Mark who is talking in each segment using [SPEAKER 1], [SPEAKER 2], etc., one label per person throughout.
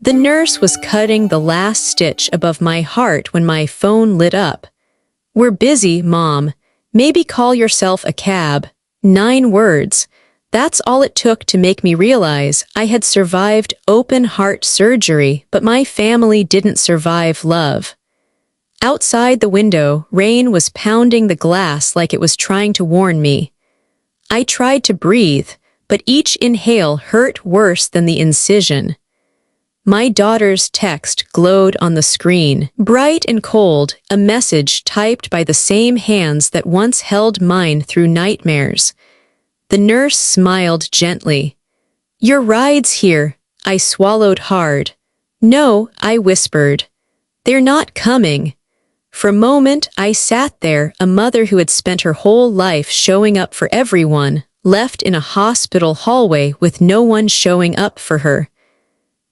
[SPEAKER 1] The nurse was cutting the last stitch above my heart when my phone lit up. "We're busy, Mom. Maybe call yourself a cab." 9 words. That's all it took to make me realize I had survived open-heart surgery, but my family didn't survive love. Outside the window, rain was pounding the glass like it was trying to warn me. I tried to breathe, but each inhale hurt worse than the incision. My daughter's text glowed on the screen, bright and cold, a message typed by the same hands that once held mine through nightmares. The nurse smiled gently. "Your ride's here." I swallowed hard. "No," I whispered. "They're not coming." For a moment, I sat there, a mother who had spent her whole life showing up for everyone, left in a hospital hallway with no one showing up for her.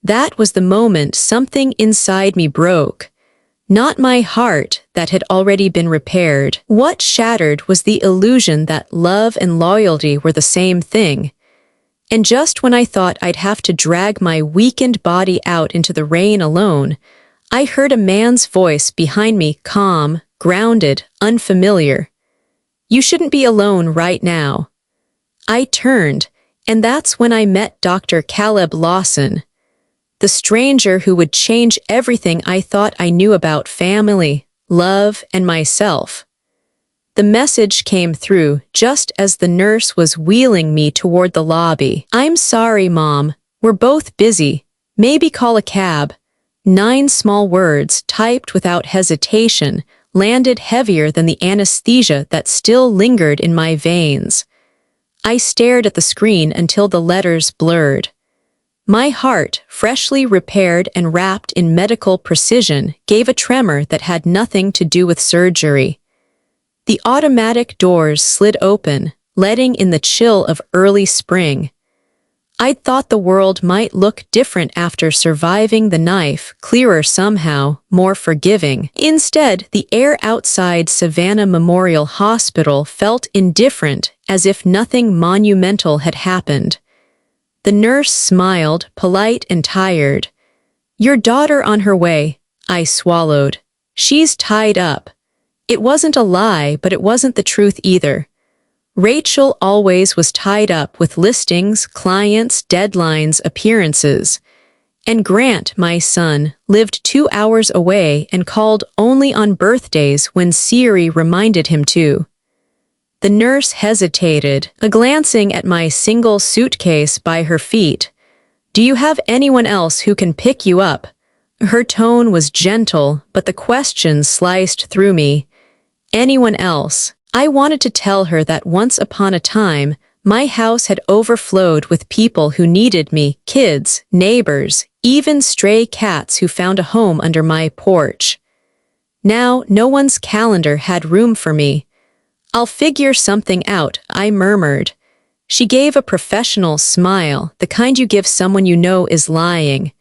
[SPEAKER 1] That was the moment something inside me broke. Not my heart that had already been repaired. What shattered was the illusion that love and loyalty were the same thing. And just when I thought I'd have to drag my weakened body out into the rain alone, I heard a man's voice behind me, calm, grounded, unfamiliar. "You shouldn't be alone right now." I turned, and that's when I met Dr. Caleb Lawson, the stranger who would change everything I thought I knew about family, love, and myself. The message came through just as the nurse was wheeling me toward the lobby. "I'm sorry, Mom. We're both busy. Maybe call a cab." 9 small words, typed without hesitation, landed heavier than the anesthesia that still lingered in my veins. I stared at the screen until the letters blurred. My heart, freshly repaired and wrapped in medical precision, gave a tremor that had nothing to do with surgery. The automatic doors slid open, letting in the chill of early spring. I'd thought the world might look different after surviving the knife, clearer somehow, more forgiving. Instead, the air outside Savannah Memorial Hospital felt indifferent, as if nothing monumental had happened. The nurse smiled, polite and tired. "Your daughter on her way," I swallowed. "She's tied up." It wasn't a lie, but it wasn't the truth either. Rachel always was tied up with listings, clients, deadlines, appearances. And Grant, my son, lived 2 hours away and called only on birthdays when Siri reminded him to. The nurse hesitated, glancing at my single suitcase by her feet. "Do you have anyone else who can pick you up?" Her tone was gentle, but the question sliced through me. Anyone else? I wanted to tell her that once upon a time, my house had overflowed with people who needed me, kids, neighbors, even stray cats who found a home under my porch. Now, no one's calendar had room for me. "I'll figure something out," I murmured. She gave a professional smile, the kind you give someone you know is lying.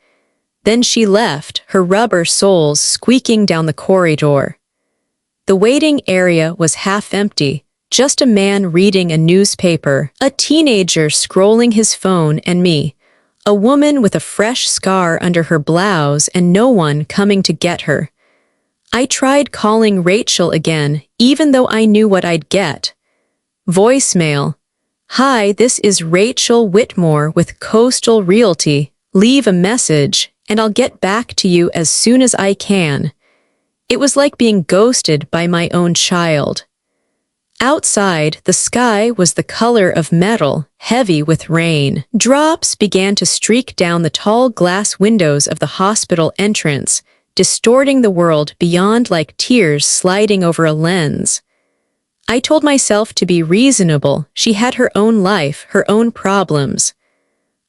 [SPEAKER 1] Then she left, her rubber soles squeaking down the corridor. The waiting area was half empty, just a man reading a newspaper, a teenager scrolling his phone, and me, a woman with a fresh scar under her blouse and no one coming to get her. I tried calling Rachel again, even though I knew what I'd get. Voicemail. "Hi, this is Rachel Whitmore with Coastal Realty. Leave a message, and I'll get back to you as soon as I can." It was like being ghosted by my own child. Outside, the sky was the color of metal, heavy with rain. Drops began to streak down the tall glass windows of the hospital entrance, distorting the world beyond like tears sliding over a lens. I told myself to be reasonable. She had her own life, her own problems.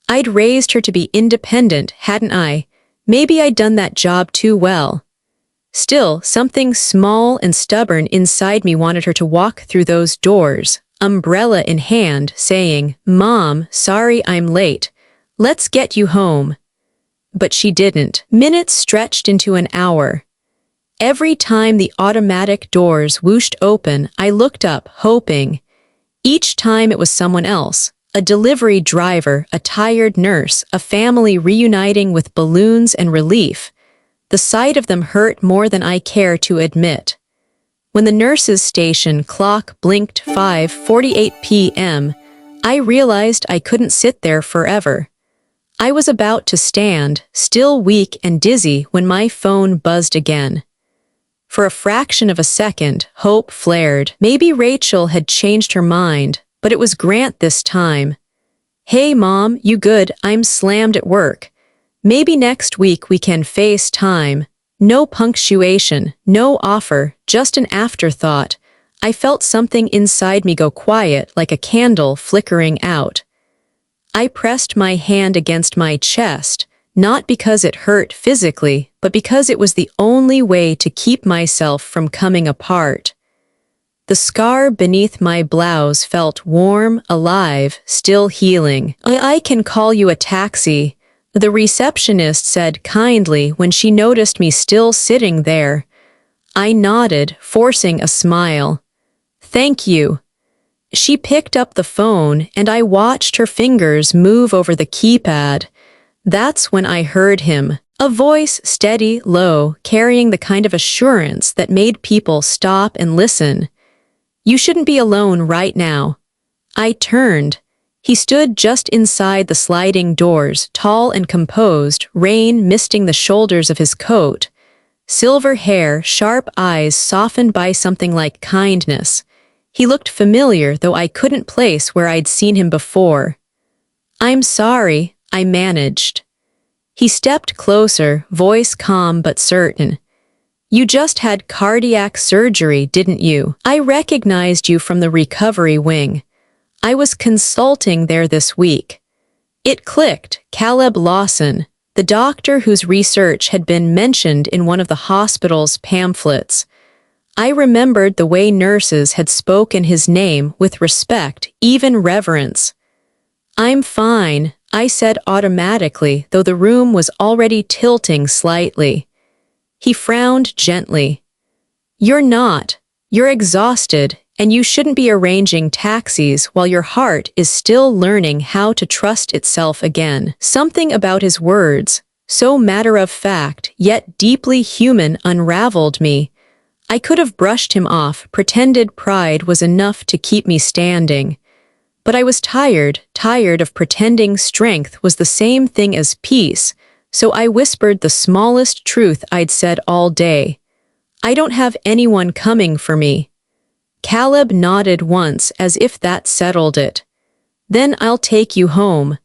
[SPEAKER 1] I'd raised her to be independent, hadn't I? Maybe I'd done that job too well. Still, something small and stubborn inside me wanted her to walk through those doors, umbrella in hand, saying, "Mom, sorry I'm late. Let's get you home." But she didn't. Minutes stretched into an hour. Every time the automatic doors whooshed open, I looked up, hoping. Each time it was someone else, A delivery driver, a tired nurse, a family reuniting with balloons and relief. The sight of them hurt more than I care to admit. When the nurse's station clock blinked 5:48 p.m., I realized I couldn't sit there forever. I was about to stand, still weak and dizzy, when my phone buzzed again. For a fraction of a second, hope flared. Maybe Rachel had changed her mind, but it was Grant this time. "Hey Mom, you good? I'm slammed at work. Maybe next week we can FaceTime." No punctuation, no offer, just an afterthought. I felt something inside me go quiet, like a candle flickering out. I pressed my hand against my chest, not because it hurt physically, but because it was the only way to keep myself from coming apart. The scar beneath my blouse felt warm, alive, still healing. "I can call you a taxi," the receptionist said kindly when she noticed me still sitting there. I nodded, forcing a smile. "Thank you." She picked up the phone, and I watched her fingers move over the keypad. That's when I heard him. A voice, steady, low, carrying the kind of assurance that made people stop and listen. "You shouldn't be alone right now." I turned. He stood just inside the sliding doors, tall and composed, rain misting the shoulders of his coat. Silver hair, sharp eyes softened by something like kindness. He looked familiar, though I couldn't place where I'd seen him before. "I'm sorry," I managed. He stepped closer, voice calm but certain. "You just had cardiac surgery, didn't you? I recognized you from the recovery wing. I was consulting there this week." It clicked. Caleb Lawson, the doctor whose research had been mentioned in one of the hospital's pamphlets. I remembered the way nurses had spoken his name with respect, even reverence. "I'm fine," I said automatically, though the room was already tilting slightly. He frowned gently. "You're not. You're exhausted, and you shouldn't be arranging taxis while your heart is still learning how to trust itself again." Something about his words, so matter-of-fact, yet deeply human, unraveled me. I could have brushed him off, pretended pride was enough to keep me standing. But I was tired of pretending strength was the same thing as peace, so I whispered the smallest truth I'd said all day. "I don't have anyone coming for me." Caleb nodded once as if that settled it. "Then I'll take you home."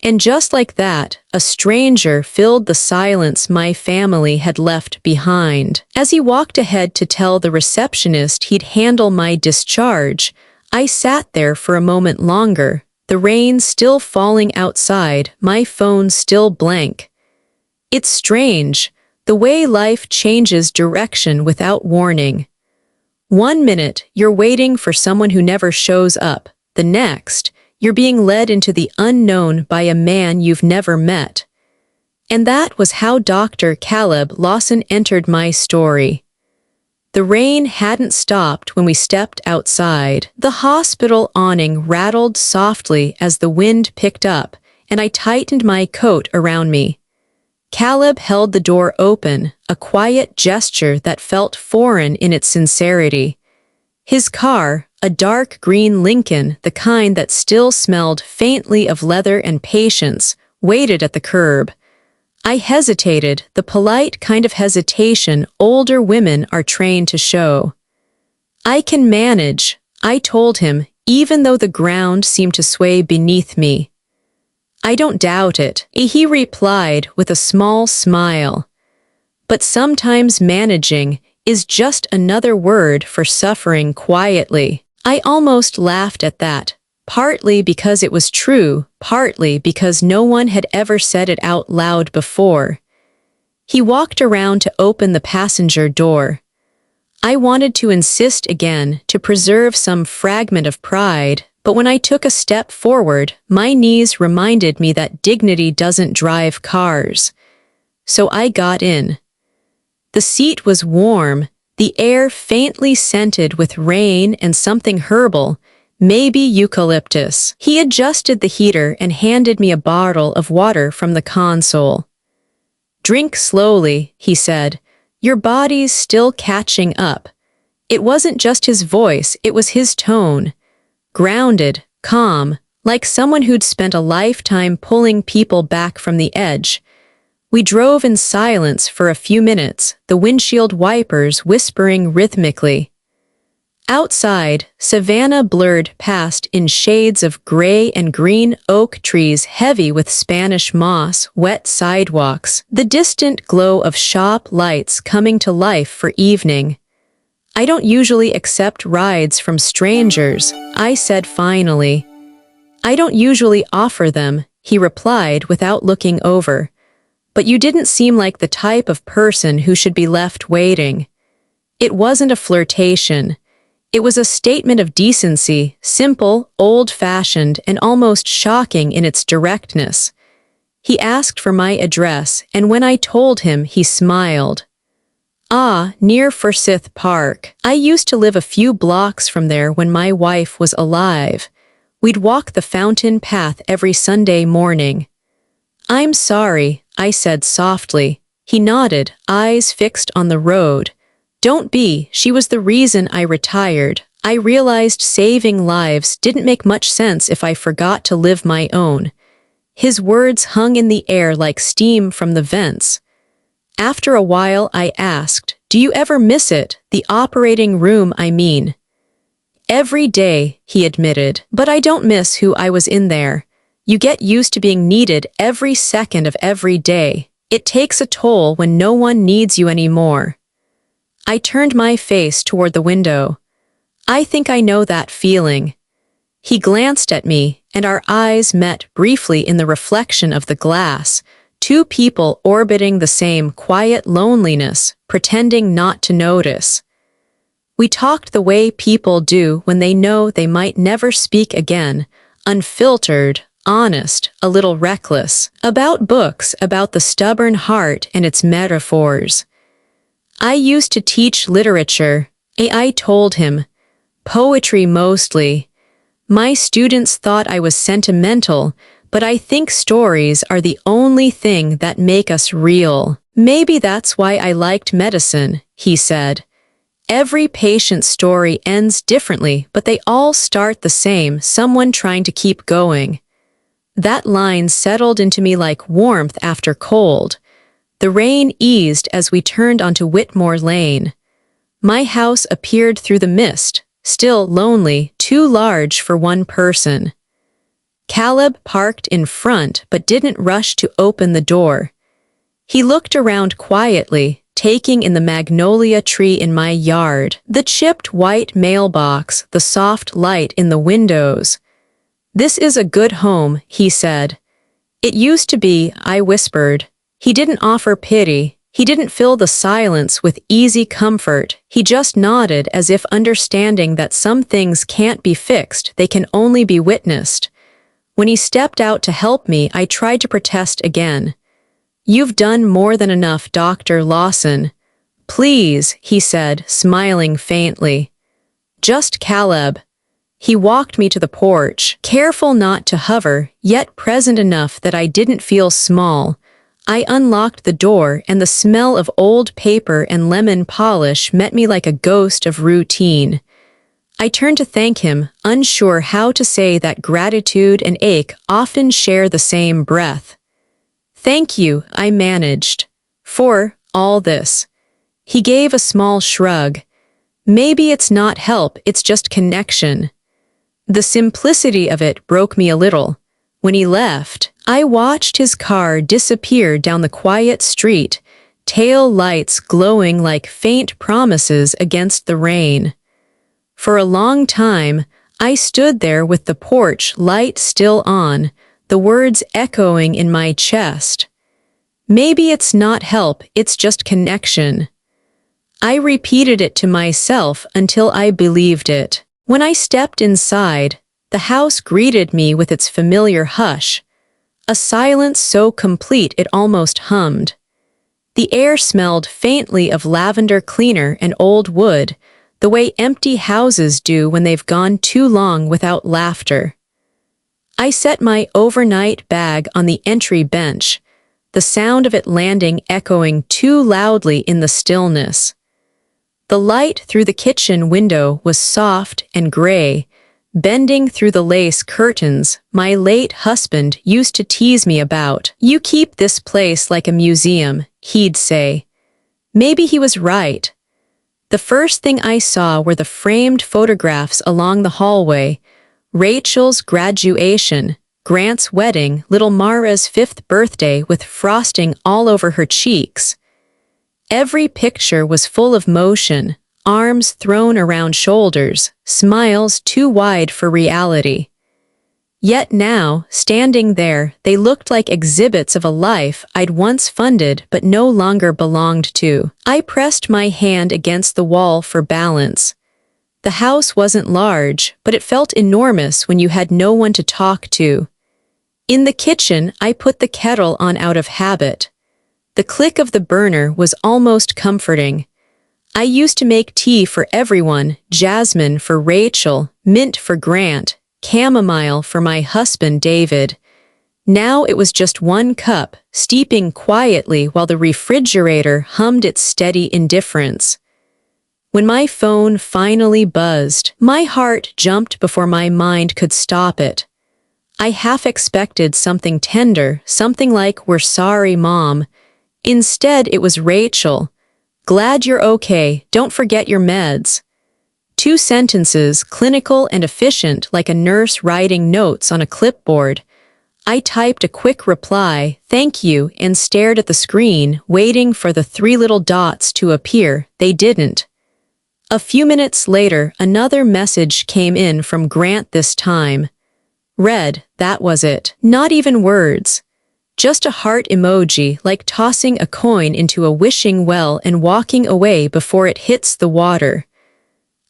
[SPEAKER 1] And just like that, a stranger filled the silence my family had left behind. As he walked ahead to tell the receptionist he'd handle my discharge, I sat there for a moment longer, the rain still falling outside, my phone still blank. It's strange, the way life changes direction without warning. One minute, you're waiting for someone who never shows up. The next, you're being led into the unknown by a man you've never met. And that was how Dr. Caleb Lawson entered my story. The rain hadn't stopped when we stepped outside. The hospital awning rattled softly as the wind picked up, and I tightened my coat around me. Caleb held the door open, a quiet gesture that felt foreign in its sincerity. His car, a dark green Lincoln, the kind that still smelled faintly of leather and patience, waited at the curb. I hesitated, the polite kind of hesitation older women are trained to show. "I can manage," I told him, even though the ground seemed to sway beneath me. "I don't doubt it," he replied with a small smile. But sometimes managing is just another word for suffering quietly. I almost laughed at that, partly because it was true, partly because no one had ever said it out loud before. He walked around to open the passenger door. I wanted to insist again, to preserve some fragment of pride, but when I took a step forward, my knees reminded me that dignity doesn't drive cars. So I got in. The seat was warm, the air faintly scented with rain and something herbal, Maybe eucalyptus. He adjusted the heater and handed me a bottle of water from the console. Drink slowly, he said. Your body's still catching up. It wasn't just his voice, it was his tone. Grounded, calm, like someone who'd spent a lifetime pulling people back from the edge. We drove in silence for a few minutes, the windshield wipers whispering rhythmically. Outside, savannah blurred past in shades of gray and green, oak trees heavy with Spanish moss, wet sidewalks, the distant glow of shop lights coming to life for evening. I don't usually accept rides from strangers, I said finally. I don't usually offer them, he replied without looking over. But you didn't seem like the type of person who should be left waiting. It wasn't a flirtation. It was a statement of decency, simple, old-fashioned, and almost shocking in its directness. He asked for my address, and when I told him, he smiled. Ah, near Forsyth Park. I used to live a few blocks from there when my wife was alive. We'd walk the fountain path every Sunday morning. I'm sorry, I said softly. He nodded, eyes fixed on the road. Don't be, she was the reason I retired. I realized saving lives didn't make much sense if I forgot to live my own. His words hung in the air like steam from the vents. After a while, I asked, do you ever miss it, the operating room, I mean? Every day, he admitted, but I don't miss who I was in there. You get used to being needed every second of every day. It takes a toll when no one needs you anymore. I turned my face toward the window. I think I know that feeling. He glanced at me, and our eyes met briefly in the reflection of the glass, two people orbiting the same quiet loneliness, pretending not to notice. We talked the way people do when they know they might never speak again, unfiltered, honest, a little reckless, about books, about the stubborn heart and its metaphors. I used to teach literature, I told him. Poetry mostly. My students thought I was sentimental, but I think stories are the only thing that make us real. Maybe that's why I liked medicine, he said. Every patient's story ends differently, but they all start the same, someone trying to keep going. That line settled into me like warmth after cold. The rain eased as we turned onto Whitmore Lane. My house appeared through the mist, still lonely, too large for one person. Caleb parked in front but didn't rush to open the door. He looked around quietly, taking in the magnolia tree in my yard, the chipped white mailbox, the soft light in the windows. This is a good home, he said. It used to be, I whispered. He didn't offer pity. He didn't fill the silence with easy comfort. He just nodded as if understanding that some things can't be fixed, they can only be witnessed. When he stepped out to help me, I tried to protest again. You've done more than enough, Dr. Lawson. Please, he said, smiling faintly. Just Caleb. He walked me to the porch, careful not to hover, yet present enough that I didn't feel small. I unlocked the door, and the smell of old paper and lemon polish met me like a ghost of routine. I turned to thank him, unsure how to say that gratitude and ache often share the same breath. Thank you, I managed. For all this. He gave a small shrug. Maybe it's not help, it's just connection. The simplicity of it broke me a little. When he left, I watched his car disappear down the quiet street, tail lights glowing like faint promises against the rain. For a long time, I stood there with the porch light still on, the words echoing in my chest. Maybe it's not help, it's just connection. I repeated it to myself until I believed it. When I stepped inside, the house greeted me with its familiar hush, a silence so complete it almost hummed. The air smelled faintly of lavender cleaner and old wood, the way empty houses do when they've gone too long without laughter. I set my overnight bag on the entry bench, the sound of it landing echoing too loudly in the stillness. The light through the kitchen window was soft and gray, bending through the lace curtains my late husband used to tease me about. "You keep this place like a museum," he'd say. Maybe he was right. The first thing I saw were the framed photographs along the hallway: Rachel's graduation, Grant's wedding, little Mara's 5th birthday with frosting all over her cheeks. Every picture was full of motion, arms thrown around shoulders, smiles too wide for reality. Yet now, standing there, they looked like exhibits of a life I'd once funded but no longer belonged to. I pressed my hand against the wall for balance. The house wasn't large, but it felt enormous when you had no one to talk to. In the kitchen, I put the kettle on out of habit. The click of the burner was almost comforting. I used to make tea for everyone: jasmine for Rachel, mint for Grant, chamomile for my husband David. Now it was just one cup, steeping quietly while the refrigerator hummed its steady indifference. When my phone finally buzzed, my heart jumped before my mind could stop it. I half expected something tender, something like, "We're sorry, Mom." Instead, it was Rachel. "Glad you're okay, don't forget your meds." 2 sentences, clinical and efficient like a nurse writing notes on a clipboard. I typed a quick reply, "Thank you," and stared at the screen, waiting for the 3 little dots to appear. They didn't. A few minutes later, another message came in from Grant this time. Read, that was it. Not even words. Just a heart emoji, like tossing a coin into a wishing well and walking away before it hits the water.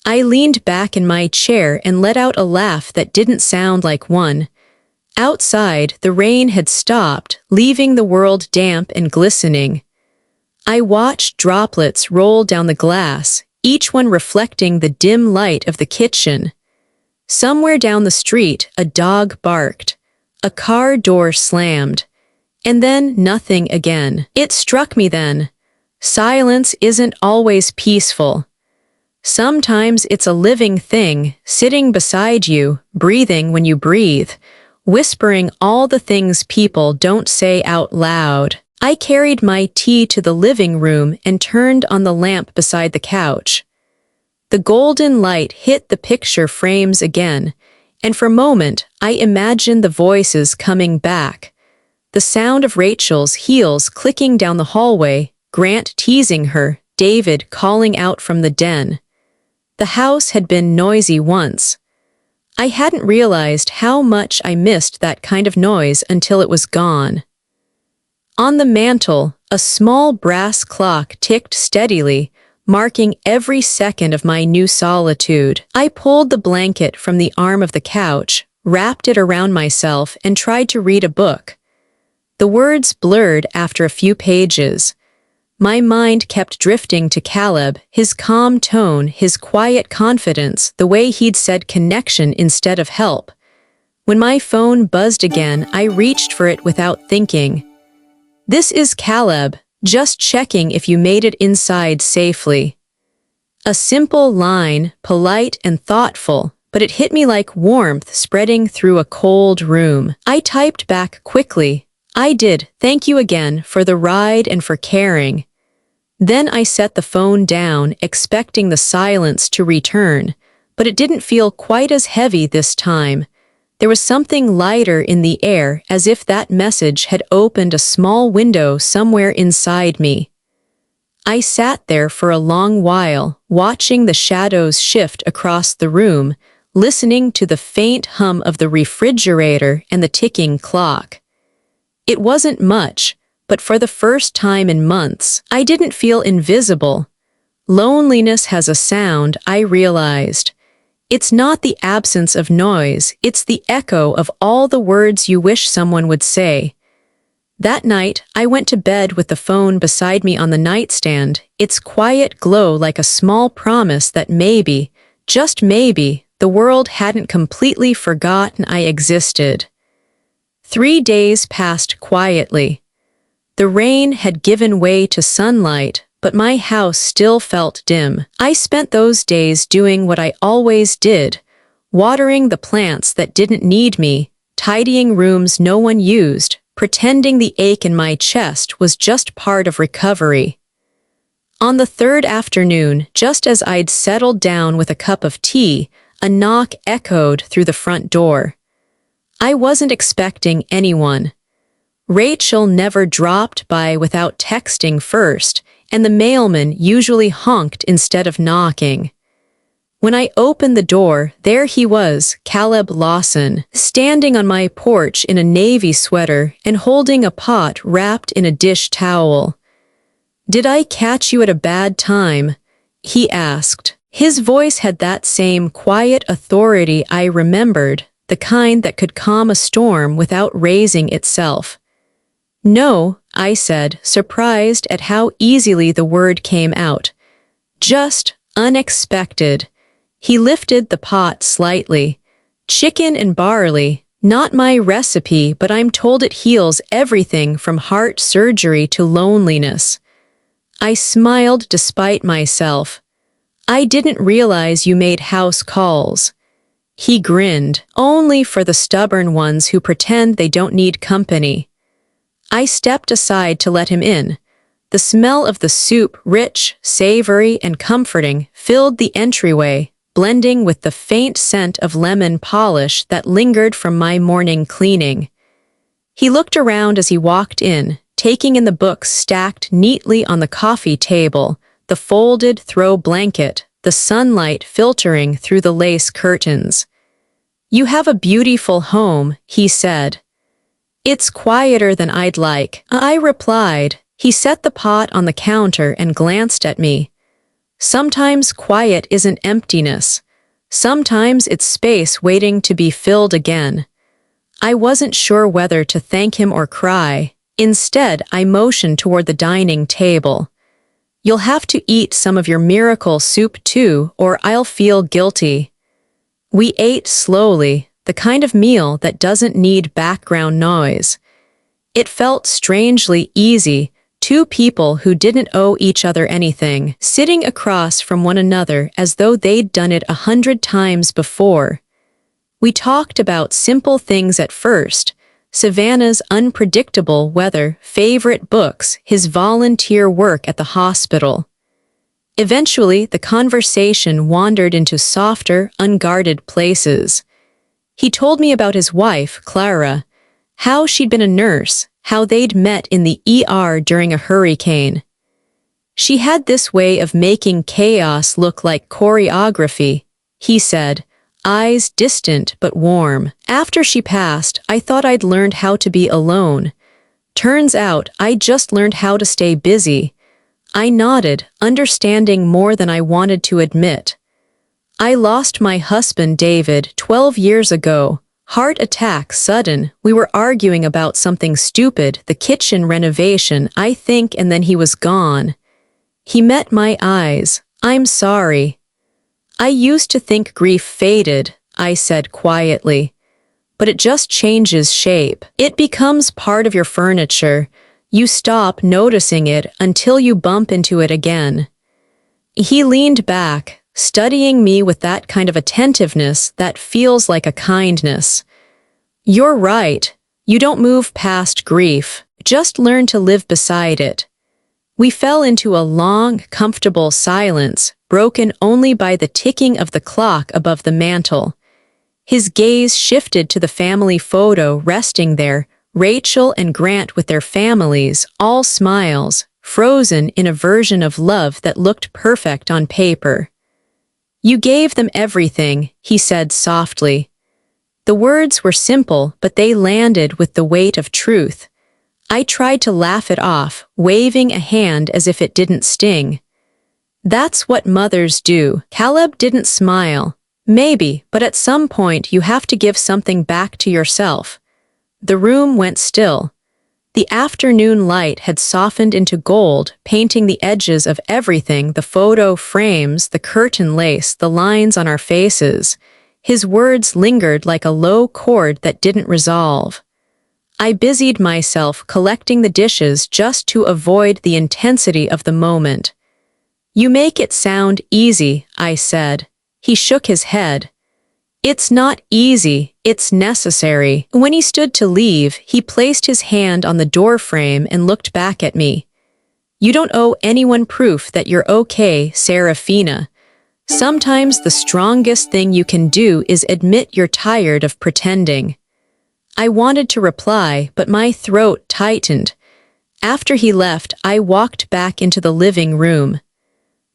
[SPEAKER 1] I leaned back in my chair and let out a laugh that didn't sound like one. Outside, the rain had stopped, leaving the world damp and glistening. I watched droplets roll down the glass, each one reflecting the dim light of the kitchen. Somewhere down the street, a dog barked. A car door slammed. And then nothing again. It struck me then. Silence isn't always peaceful. Sometimes it's a living thing, sitting beside you, breathing when you breathe, whispering all the things people don't say out loud. I carried my tea to the living room and turned on the lamp beside the couch. The golden light hit the picture frames again, and for a moment I imagined the voices coming back. The sound of Rachel's heels clicking down the hallway, Grant teasing her, David calling out from the den. The house had been noisy once. I hadn't realized how much I missed that kind of noise until it was gone. On the mantel, a small brass clock ticked steadily, marking every second of my new solitude. I pulled the blanket from the arm of the couch, wrapped it around myself, and tried to read a book. The words blurred after a few pages. My mind kept drifting to Caleb, his calm tone, his quiet confidence, the way he'd said connection instead of help. When my phone buzzed again, I reached for it without thinking. "This is Caleb, just checking if you made it inside safely." A simple line, polite and thoughtful, but it hit me like warmth spreading through a cold room. I typed back quickly, "I did, thank you again for the ride and for caring." Then I set the phone down, expecting the silence to return, but it didn't feel quite as heavy this time. There was something lighter in the air, as if that message had opened a small window somewhere inside me. I sat there for a long while, watching the shadows shift across the room, listening to the faint hum of the refrigerator and the ticking clock. It wasn't much, but for the first time in months, I didn't feel invisible. Loneliness has a sound, I realized. It's not the absence of noise, it's the echo of all the words you wish someone would say. That night, I went to bed with the phone beside me on the nightstand, its quiet glow like a small promise that maybe, just maybe, the world hadn't completely forgotten I existed. 3 days passed quietly. The rain had given way to sunlight, but my house still felt dim. I spent those days doing what I always did, watering the plants that didn't need me, tidying rooms no one used, pretending the ache in my chest was just part of recovery. On the third afternoon, just as I'd settled down with a cup of tea, a knock echoed through the front door. I wasn't expecting anyone. Rachel never dropped by without texting first, and the mailman usually honked instead of knocking. When I opened the door, there he was, Caleb Lawson, standing on my porch in a navy sweater and holding a pot wrapped in a dish towel. "Did I catch you at a bad time?" he asked. His voice had that same quiet authority I remembered, the kind that could calm a storm without raising itself. "No," I said, surprised at how easily the word came out. "Just unexpected." He lifted the pot slightly. "Chicken and barley, not my recipe, but I'm told it heals everything from heart surgery to loneliness." I smiled despite myself. "I didn't realize you made house calls." He grinned, "Only for the stubborn ones who pretend they don't need company." I stepped aside to let him in. The smell of the soup, rich, savory, and comforting, filled the entryway, blending with the faint scent of lemon polish that lingered from my morning cleaning. He looked around as he walked in, taking in the books stacked neatly on the coffee table, the folded throw blanket, the sunlight filtering through the lace curtains. "You have a beautiful home," he said. "It's quieter than I'd like," I replied. He set the pot on the counter and glanced at me. "Sometimes quiet isn't emptiness. Sometimes it's space waiting to be filled again." I wasn't sure whether to thank him or cry. Instead, I motioned toward the dining table. "You'll have to eat some of your miracle soup too, or I'll feel guilty." We ate slowly, the kind of meal that doesn't need background noise. It felt strangely easy, two people who didn't owe each other anything, sitting across from one another as though they'd done it 100 times before. We talked about simple things at first: Savannah's unpredictable weather, favorite books, his volunteer work at the hospital. Eventually, the conversation wandered into softer, unguarded places. He told me about his wife, Clara, how she'd been a nurse, how they'd met in the ER during a hurricane. "She had this way of making chaos look like choreography," he said, eyes distant but warm. "After she passed, I thought I'd learned how to be alone. Turns out I just learned how to stay busy." I nodded, understanding more than I wanted to admit. "I lost my husband David 12 years ago. Heart attack, sudden. We were arguing about something stupid, the kitchen renovation, I think, and then he was gone." He met my eyes. "I'm sorry." "I used to think grief faded," I said quietly. "But it just changes shape. It becomes part of your furniture. You stop noticing it until you bump into it again." He leaned back, studying me with that kind of attentiveness that feels like a kindness. "You're right. You don't move past grief. Just learn to live beside it." We fell into a long, comfortable silence, broken only by the ticking of the clock above the mantel. His gaze shifted to the family photo resting there, Rachel and Grant with their families, all smiles, frozen in a version of love that looked perfect on paper. "You gave them everything," he said softly. The words were simple, but they landed with the weight of truth. I tried to laugh it off, waving a hand as if it didn't sting. "That's what mothers do." Caleb didn't smile. "Maybe, but at some point you have to give something back to yourself." The room went still. The afternoon light had softened into gold, painting the edges of everything, the photo frames, the curtain lace, the lines on our faces. His words lingered like a low chord that didn't resolve. I busied myself collecting the dishes just to avoid the intensity of the moment. "You make it sound easy," I said. He shook his head. "It's not easy, it's necessary." When he stood to leave, he placed his hand on the doorframe and looked back at me. "You don't owe anyone proof that you're okay, Serafina. Sometimes the strongest thing you can do is admit you're tired of pretending." I wanted to reply, but my throat tightened. After he left, I walked back into the living room.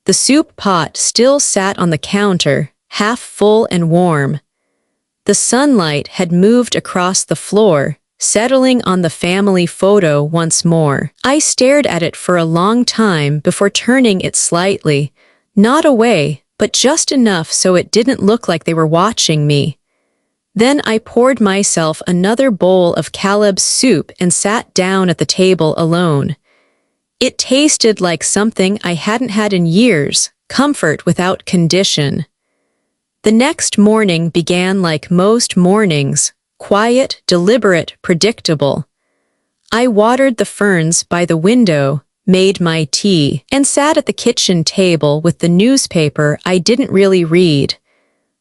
[SPEAKER 1] The soup pot still sat on the counter, half full and warm. The sunlight had moved across the floor, settling on the family photo once more. I stared at it for a long time before turning it slightly, not away, but just enough so it didn't look like they were watching me. Then I poured myself another bowl of Caleb's soup and sat down at the table alone. It tasted like something I hadn't had in years, comfort without condition. The next morning began like most mornings, quiet, deliberate, predictable. I watered the ferns by the window, made my tea, and sat at the kitchen table with the newspaper I didn't really read.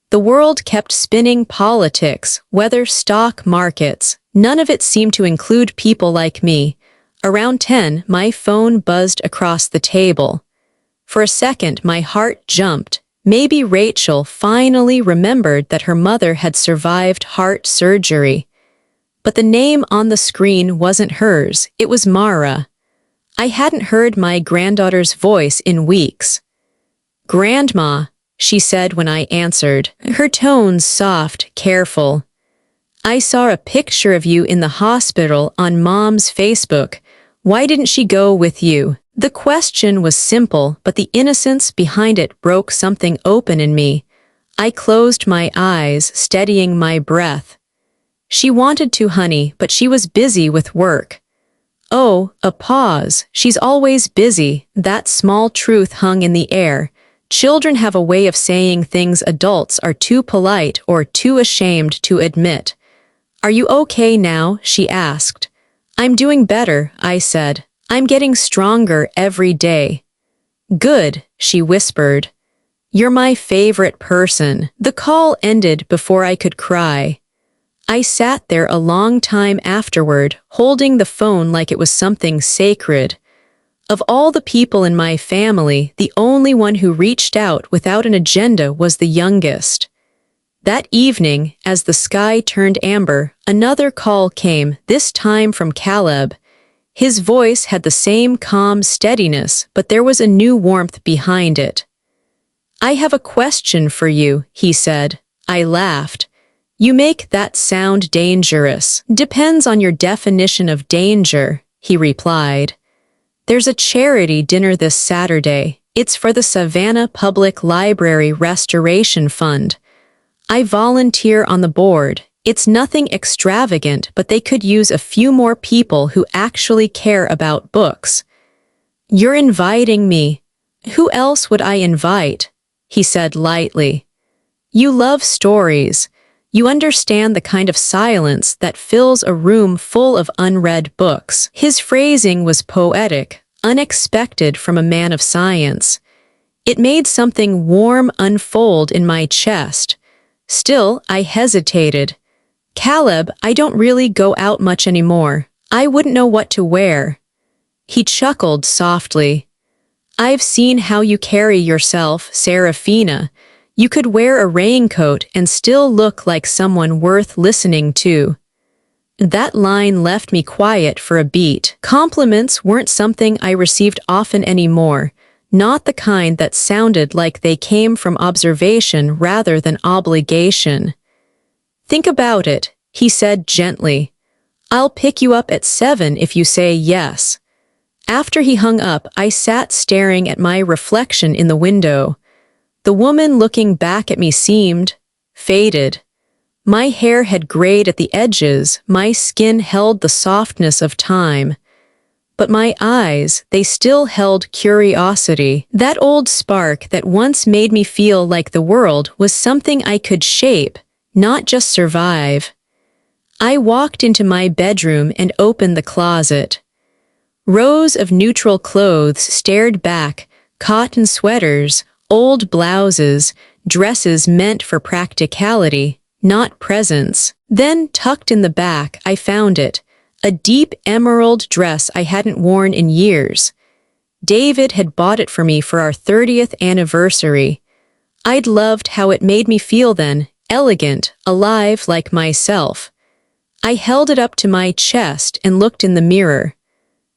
[SPEAKER 1] The world kept spinning politics, weather, stock markets. None of it seemed to include people like me. Around 10, my phone buzzed across the table. For a second, my heart jumped. Maybe Rachel finally remembered that her mother had survived heart surgery. But the name on the screen wasn't hers, it was Mara. I hadn't heard my granddaughter's voice in weeks. "Grandma," she said when I answered, her tones soft, careful. "I saw a picture of you in the hospital on Mom's Facebook. Why didn't she go with you?" The question was simple, but the innocence behind it broke something open in me. I closed my eyes, steadying my breath. "She wanted to, honey, but she was busy with work." Oh, a pause. "She's always busy." That small truth hung in the air. Children have a way of saying things adults are too polite or too ashamed to admit. "Are you okay now?" she asked. "I'm doing better," I said. "I'm getting stronger every day." "Good," she whispered. "You're my favorite person." The call ended before I could cry. I sat there a long time afterward, holding the phone like it was something sacred. Of all the people in my family, the only one who reached out without an agenda was the youngest. That evening, as the sky turned amber, another call came, this time from Caleb. His voice had the same calm steadiness, but there was a new warmth behind it. "I have a question for you," he said. I laughed. "You make that sound dangerous." "Depends on your definition of danger," he replied. "There's a charity dinner this Saturday. It's for the Savannah Public Library Restoration Fund. I volunteer on the board. It's nothing extravagant, but they could use a few more people who actually care about books." "You're inviting me." "Who else would I invite?" he said lightly. "You love stories. You understand the kind of silence that fills a room full of unread books." His phrasing was poetic, unexpected from a man of science. It made something warm unfold in my chest. Still, I hesitated. "Caleb, I don't really go out much anymore. I wouldn't know what to wear." He chuckled softly. "I've seen how you carry yourself, Serafina. You could wear a raincoat and still look like someone worth listening to." That line left me quiet for a beat. Compliments weren't something I received often anymore, not the kind that sounded like they came from observation rather than obligation. "Think about it," he said gently. "I'll pick you up at 7 if you say yes." After he hung up, I sat staring at my reflection in the window. The woman looking back at me seemed faded. My hair had grayed at the edges, my skin held the softness of time. But my eyes, they still held curiosity. That old spark that once made me feel like the world was something I could shape, not just survive. I walked into my bedroom and opened the closet. Rows of neutral clothes stared back, cotton sweaters, old blouses, dresses meant for practicality, not presence. Then, tucked in the back, I found it. A deep emerald dress I hadn't worn in years. David had bought it for me for our 30th anniversary. I'd loved how it made me feel then, elegant, alive like myself. I held it up to my chest and looked in the mirror.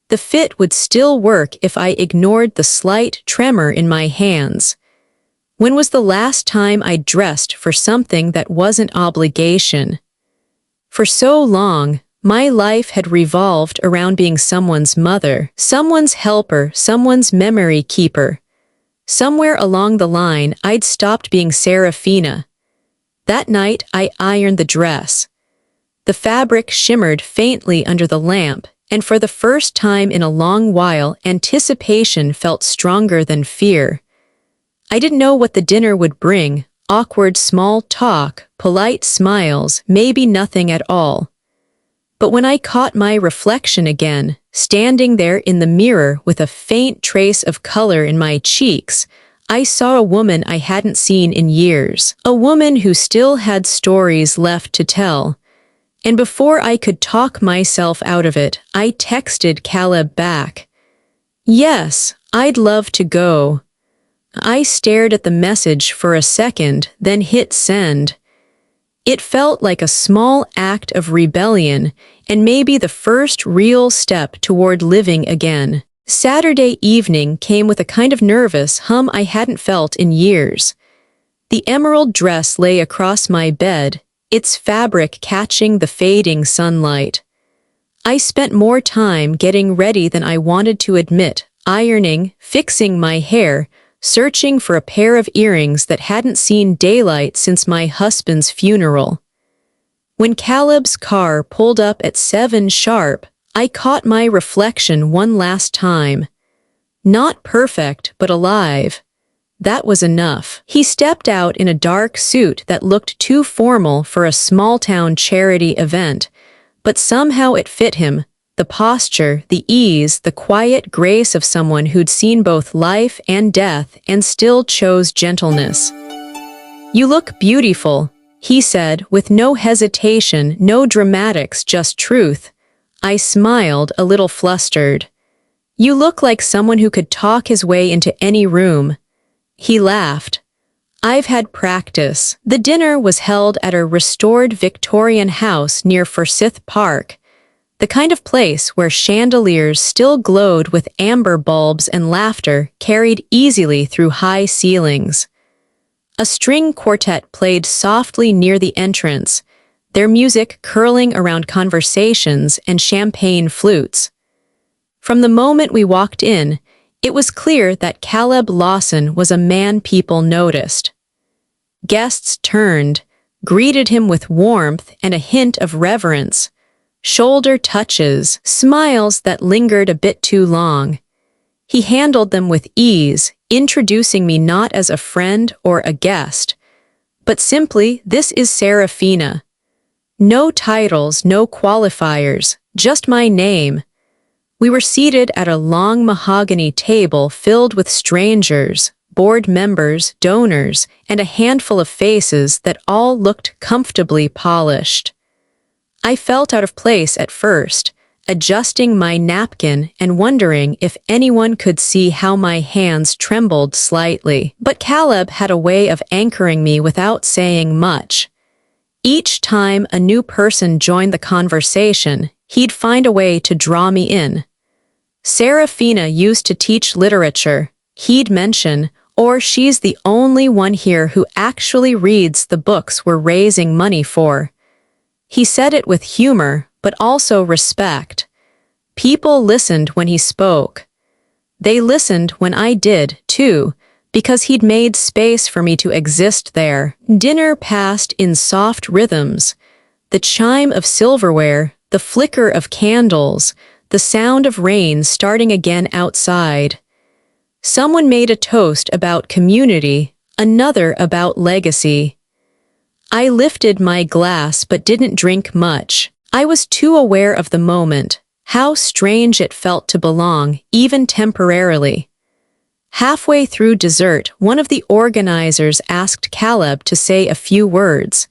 [SPEAKER 1] The fit would still work if I ignored the slight tremor in my hands. When was the last time I dressed for something that wasn't obligation? For so long, my life had revolved around being someone's mother, someone's helper, someone's memory keeper. Somewhere along the line, I'd stopped being Serafina. That night, I ironed the dress. The fabric shimmered faintly under the lamp, and for the first time in a long while, anticipation felt stronger than fear. I didn't know what the dinner would bring, awkward small talk, polite smiles, maybe nothing at all. But when I caught my reflection again, standing there in the mirror with a faint trace of color in my cheeks, I saw a woman I hadn't seen in years, a woman who still had stories left to tell. And before I could talk myself out of it, I texted Caleb back. Yes, I'd love to go. I stared at the message for a second, then hit send. It felt like a small act of rebellion, and maybe the first real step toward living again. Saturday evening came with a kind of nervous hum I hadn't felt in years. The emerald dress lay across my bed, its fabric catching the fading sunlight. I spent more time getting ready than I wanted to admit, ironing, fixing my hair, searching for a pair of earrings that hadn't seen daylight since my husband's funeral. When Caleb's car pulled up at 7 sharp, I caught my reflection one last time. Not perfect, but alive. That was enough. He stepped out in a dark suit that looked too formal for a small-town charity event, but somehow it fit him. The posture, the ease, the quiet grace of someone who'd seen both life and death and still chose gentleness. "You look beautiful," he said, with no hesitation, no dramatics, just truth. I smiled, a little flustered. "You look like someone who could talk his way into any room." He laughed. "I've had practice." The dinner was held at a restored Victorian house near Forsyth Park, the kind of place where chandeliers still glowed with amber bulbs and laughter carried easily through high ceilings. A string quartet played softly near the entrance, their music curling around conversations and champagne flutes. From the moment we walked in, it was clear that Caleb Lawson was a man people noticed. Guests turned, greeted him with warmth and a hint of reverence. Shoulder touches, smiles that lingered a bit too long. He handled them with ease, introducing me not as a friend or a guest, but simply, "This is Serafina." No titles, no qualifiers, just my name. We were seated at a long mahogany table filled with strangers, board members, donors, and a handful of faces that all looked comfortably polished. I felt out of place at first, adjusting my napkin and wondering if anyone could see how my hands trembled slightly. But Caleb had a way of anchoring me without saying much. Each time a new person joined the conversation, he'd find a way to draw me in. "Serafina used to teach literature," he'd mention, or "she's the only one here who actually reads the books we're raising money for." He said it with humor, but also respect. People listened when he spoke. They listened when I did, too, because he'd made space for me to exist there. Dinner passed in soft rhythms. The chime of silverware, the flicker of candles, the sound of rain starting again outside. Someone made a toast about community, another about legacy. I lifted my glass but didn't drink much. I was too aware of the moment, how strange it felt to belong, even temporarily. Halfway through dessert, one of the organizers asked Caleb to say a few words.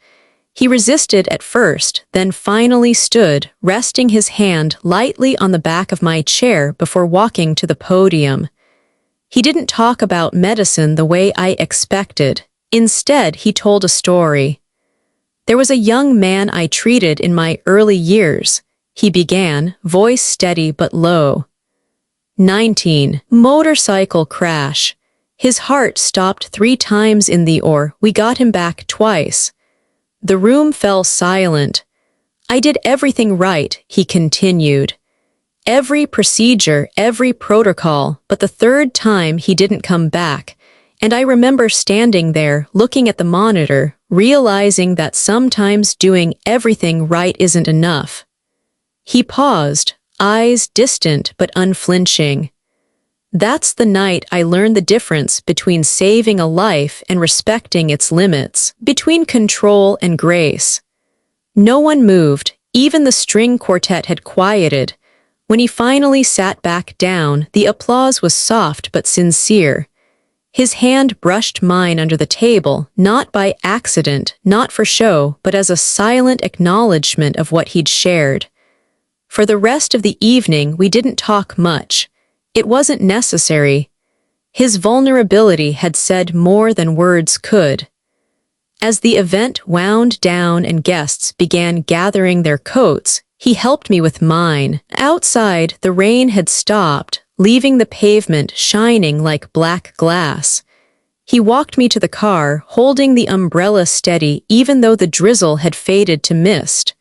[SPEAKER 1] He resisted at first, then finally stood, resting his hand lightly on the back of my chair before walking to the podium. He didn't talk about medicine the way I expected. Instead, he told a story. There was a young man I treated in my early years, he began, voice steady but low. 19. Motorcycle crash. His heart stopped 3 times in the OR. We got him back twice. The room fell silent. I did everything right, he continued. Every procedure, every protocol, but the 3rd time he didn't come back. And I remember standing there, looking at the monitor, realizing that sometimes doing everything right isn't enough. He paused, eyes distant but unflinching. That's the night I learned the difference between saving a life and respecting its limits, between control and grace. No one moved, even the string quartet had quieted. When he finally sat back down, the applause was soft but sincere. His hand brushed mine under the table, not by accident, not for show, but as a silent acknowledgement of what he'd shared. For the rest of the evening, we didn't talk much. It wasn't necessary. His vulnerability had said more than words could. As the event wound down and guests began gathering their coats, he helped me with mine. Outside, the rain had stopped, leaving the pavement shining like black glass. He walked me to the car, holding the umbrella steady even though the drizzle had faded to mist.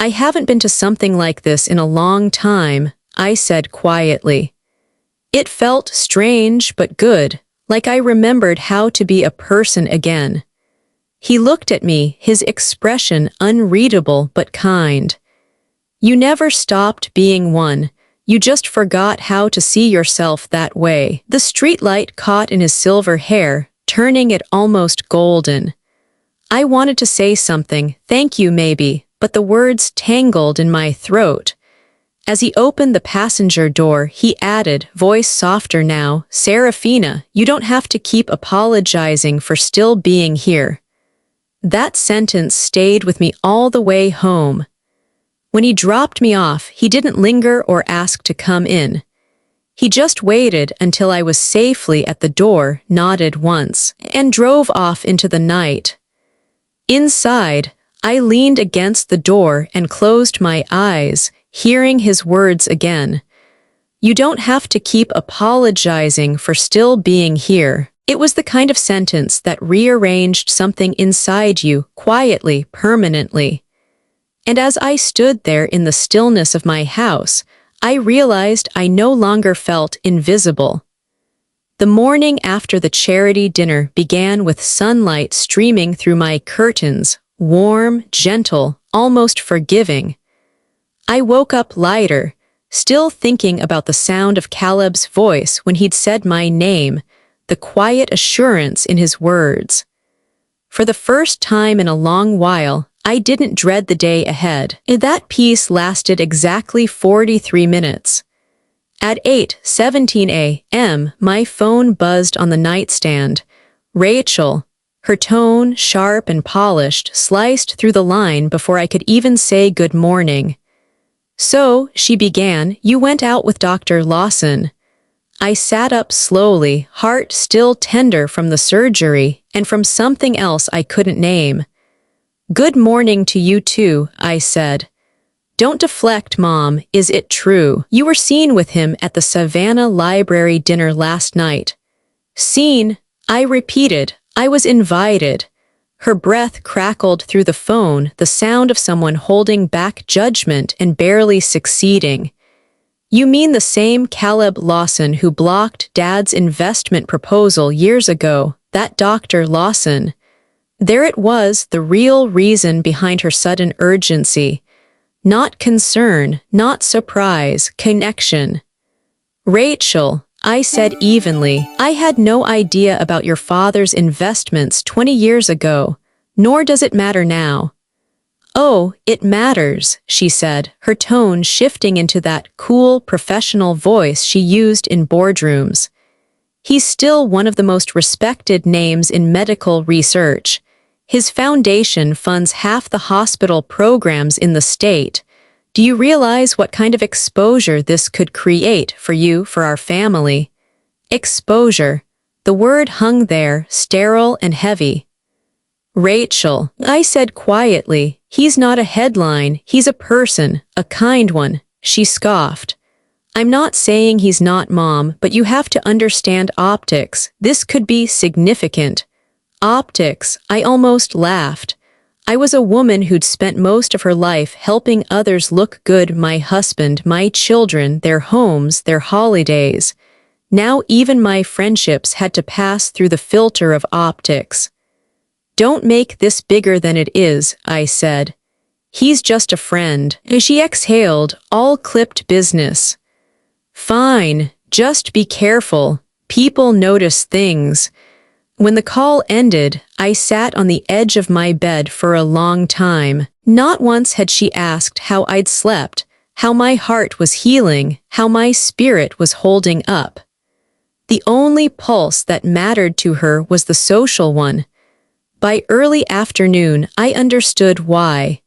[SPEAKER 1] I haven't been to something like this in a long time, I said quietly. It felt strange but good, like I remembered how to be a person again. He looked at me, his expression unreadable but kind. You never stopped being one. You just forgot how to see yourself that way. The streetlight caught in his silver hair, turning it almost golden. I wanted to say something, thank you maybe, but the words tangled in my throat. As he opened the passenger door, he added, voice softer now, Serafina, you don't have to keep apologizing for still being here. That sentence stayed with me all the way home. When he dropped me off, he didn't linger or ask to come in. He just waited until I was safely at the door, nodded once, and drove off into the night. Inside, I leaned against the door and closed my eyes, hearing his words again. You don't have to keep apologizing for still being here. It was the kind of sentence that rearranged something inside you, quietly, permanently. And as I stood there in the stillness of my house, I realized I no longer felt invisible. The morning after the charity dinner began with sunlight streaming through my curtains, warm, gentle, almost forgiving. I woke up lighter, still thinking about the sound of Caleb's voice when he'd said my name, the quiet assurance in his words. For the first time in a long while, I didn't dread the day ahead. That peace lasted exactly 43 minutes. At 8:17 a.m., my phone buzzed on the nightstand. Rachel, her tone, sharp and polished, sliced through the line before I could even say good morning. So, she began, you went out with Dr. Lawson. I sat up slowly, heart still tender from the surgery and from something else I couldn't name. Good morning to you too, I said. Don't deflect, Mom, is it true? You were seen with him at the Savannah Library dinner last night. Seen, I repeated, I was invited. Her breath crackled through the phone, the sound of someone holding back judgment and barely succeeding. You mean the same Caleb Lawson who blocked Dad's investment proposal years ago, that Dr. Lawson. There it was, the real reason behind her sudden urgency. Not concern, not surprise, connection. Rachel, I said evenly, I had no idea about your father's investments 20 years ago, nor does it matter now. Oh, it matters, she said, her tone shifting into that cool, professional voice she used in boardrooms. He's still one of the most respected names in medical research. His foundation funds half the hospital programs in the state. Do you realize what kind of exposure this could create for you, for our family? Exposure. The word hung there, sterile and heavy. Rachel, I said quietly, he's not a headline, he's a person, a kind one, she scoffed. I'm not saying he's not, Mom, but you have to understand optics. This could be significant. Optics, I almost laughed. I was a woman who'd spent most of her life helping others look good, my husband, my children, their homes, their holidays. Now even my friendships had to pass through the filter of optics. Don't make this bigger than it is, I said. He's just a friend. She exhaled, all clipped business. Fine, just be careful. People notice things. When the call ended, I sat on the edge of my bed for a long time. Not once had she asked how I'd slept, how my heart was healing, how my spirit was holding up. The only pulse that mattered to her was the social one. By early afternoon, I understood why.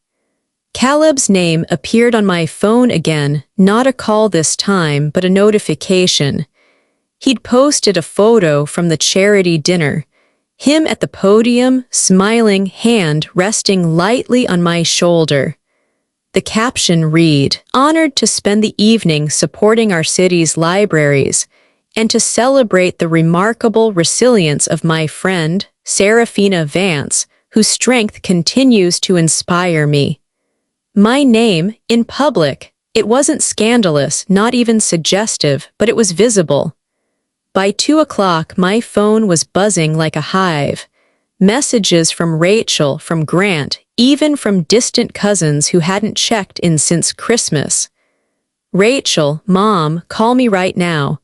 [SPEAKER 1] Caleb's name appeared on my phone again, not a call this time, but a notification. He'd posted a photo from the charity dinner. Him at the podium, smiling, hand resting lightly on my shoulder. The caption read, "Honored to spend the evening supporting our city's libraries, and to celebrate the remarkable resilience of my friend, Serafina Vance, whose strength continues to inspire me." My name, in public, it wasn't scandalous, not even suggestive, but it was visible. By 2 o'clock, my phone was buzzing like a hive. Messages from Rachel, from Grant, even from distant cousins who hadn't checked in since Christmas. Rachel, Mom, call me right now.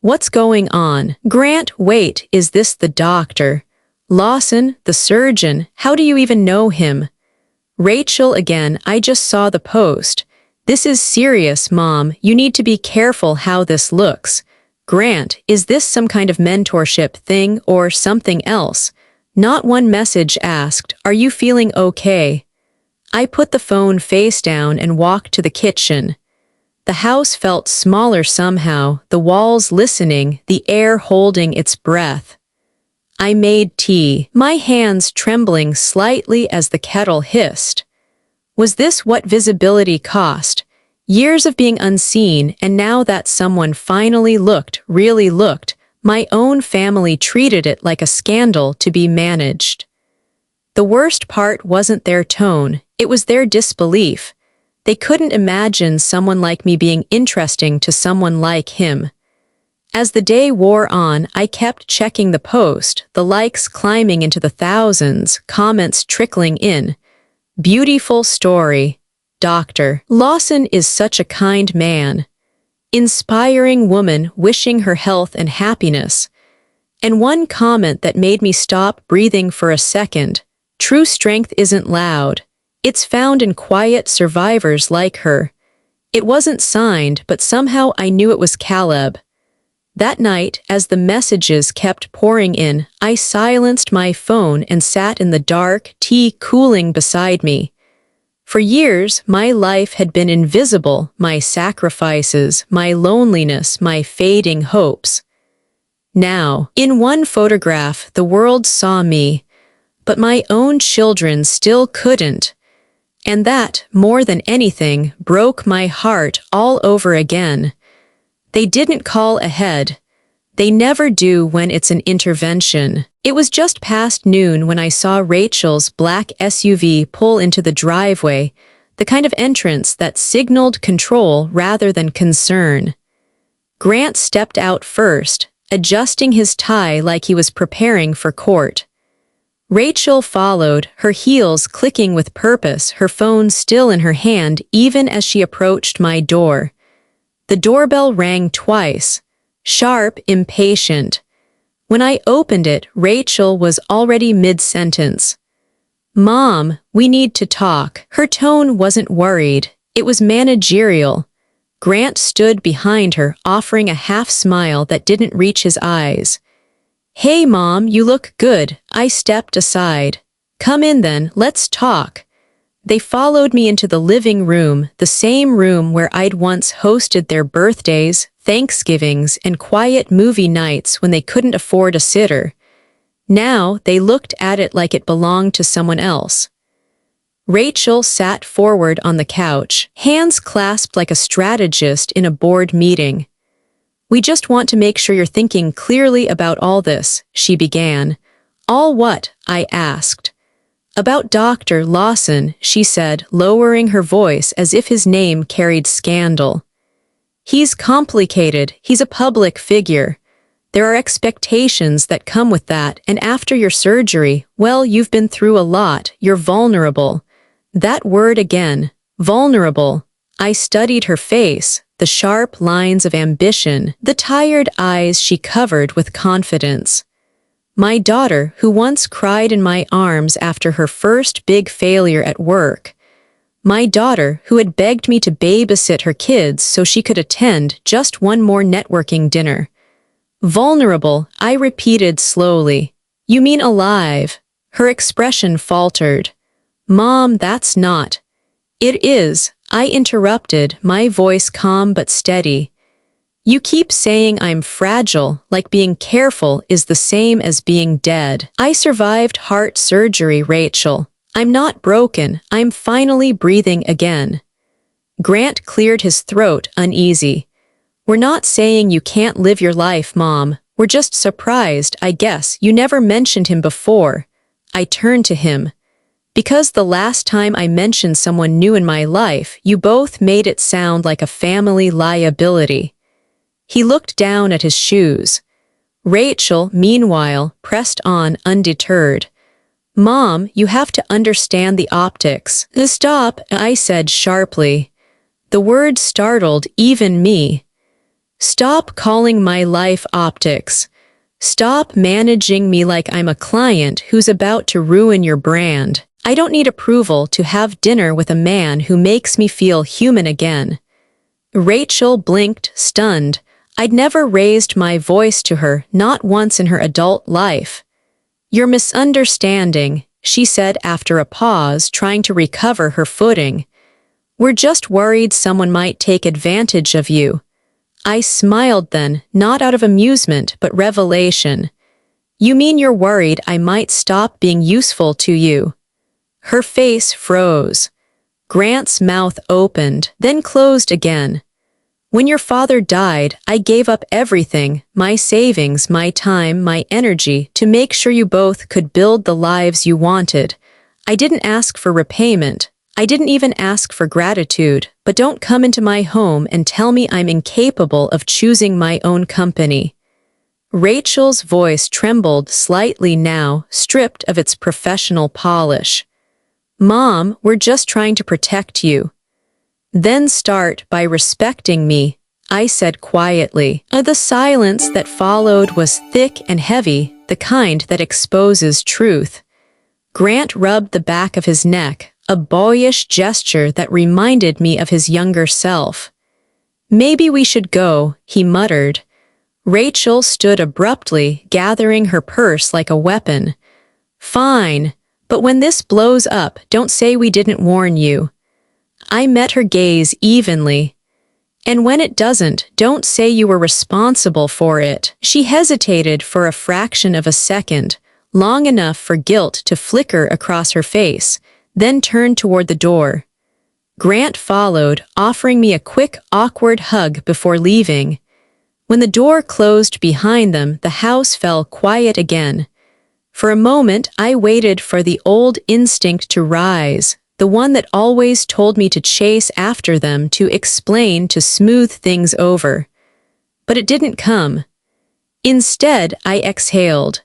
[SPEAKER 1] What's going on? Grant, wait, is this the doctor? Lawson, the surgeon, how do you even know him? Rachel again, I just saw the post. This is serious, Mom, you need to be careful how this looks. Grant, is this some kind of mentorship thing or something else? Not one message asked, are you feeling okay? I put the phone face down and walked to the kitchen. The house felt smaller somehow, the walls listening, the air holding its breath. I made tea, my hands trembling slightly as the kettle hissed. Was this what visibility cost? Years of being unseen, and now that someone finally looked, really looked, my own family treated it like a scandal to be managed. The worst part wasn't their tone, it was their disbelief. They couldn't imagine someone like me being interesting to someone like him. As the day wore on, I kept checking the post, the likes climbing into the thousands, comments trickling in. Beautiful story. Dr. Lawson is such a kind man. Inspiring woman wishing her health and happiness. And one comment that made me stop breathing for a second. True strength isn't loud. It's found in quiet survivors like her. It wasn't signed, but somehow I knew it was Caleb. That night, as the messages kept pouring in, I silenced my phone and sat in the dark, tea cooling beside me. For years, my life had been invisible, my sacrifices, my loneliness, my fading hopes. Now, in one photograph, the world saw me, but my own children still couldn't. And that, more than anything, broke my heart all over again. They didn't call ahead. They never do when it's an intervention. It was just past noon when I saw Rachel's black SUV pull into the driveway, the kind of entrance that signaled control rather than concern. Grant stepped out first, adjusting his tie like he was preparing for court. Rachel followed, her heels clicking with purpose, her phone still in her hand even as she approached my door. The doorbell rang twice, sharp, impatient. When I opened it, Rachel was already mid-sentence. "Mom, we need to talk." Her tone wasn't worried, it was managerial. Grant stood behind her, offering a half-smile that didn't reach his eyes. "Hey, Mom, you look good." I stepped aside. "Come in then, let's talk." They followed me into the living room, the same room where I'd once hosted their birthdays, Thanksgivings, and quiet movie nights when they couldn't afford a sitter. Now they looked at it like it belonged to someone else. Rachel sat forward on the couch, hands clasped like a strategist in a board meeting. "We just want to make sure you're thinking clearly about all this," she began. "All what?" I asked. "About Dr. Lawson," she said, lowering her voice as if his name carried scandal. "He's complicated, he's a public figure. There are expectations that come with that, and after your surgery, well, you've been through a lot, you're vulnerable." That word again, vulnerable. I studied her face, the sharp lines of ambition, the tired eyes she covered with confidence. My daughter, who once cried in my arms after her first big failure at work. My daughter, who had begged me to babysit her kids so she could attend just one more networking dinner. Vulnerable, I repeated slowly. "You mean alive?" Her expression faltered. "Mom, that's not." "It is," I interrupted, my voice calm but steady. "You keep saying I'm fragile, like being careful is the same as being dead. I survived heart surgery, Rachel. I'm not broken, I'm finally breathing again." Grant cleared his throat, uneasy. "We're not saying you can't live your life, Mom. We're just surprised, I guess, you never mentioned him before." I turned to him. "Because the last time I mentioned someone new in my life, you both made it sound like a family liability." He looked down at his shoes. Rachel, meanwhile, pressed on, undeterred. "Mom, you have to understand the optics." "Stop," I said sharply. The word startled even me. "Stop calling my life optics. Stop managing me like I'm a client who's about to ruin your brand. I don't need approval to have dinner with a man who makes me feel human again." Rachel blinked, stunned. I'd never raised my voice to her, not once in her adult life. "You're misunderstanding," she said after a pause, trying to recover her footing. "We're just worried someone might take advantage of you." I smiled then, not out of amusement, but revelation. "You mean you're worried I might stop being useful to you?" Her face froze. Grant's mouth opened, then closed again. "When your father died, I gave up everything, my savings, my time, my energy, to make sure you both could build the lives you wanted. I didn't ask for repayment. I didn't even ask for gratitude, but don't come into my home and tell me I'm incapable of choosing my own company." Rachel's voice trembled slightly now, stripped of its professional polish. "Mom, we're just trying to protect you." "Then start by respecting me," I said quietly. The silence that followed was thick and heavy, the kind that exposes truth. Grant rubbed the back of his neck, a boyish gesture that reminded me of his younger self. "Maybe we should go," he muttered. Rachel stood abruptly, gathering her purse like a weapon. "Fine. But when this blows up, don't say we didn't warn you." I met her gaze evenly. "And when it doesn't, don't say you were responsible for it." She hesitated for a fraction of a second, long enough for guilt to flicker across her face, then turned toward the door. Grant followed, offering me a quick, awkward hug before leaving. When the door closed behind them, the house fell quiet again. For a moment, I waited for the old instinct to rise, the one that always told me to chase after them, to explain, to smooth things over. But it didn't come. Instead, I exhaled,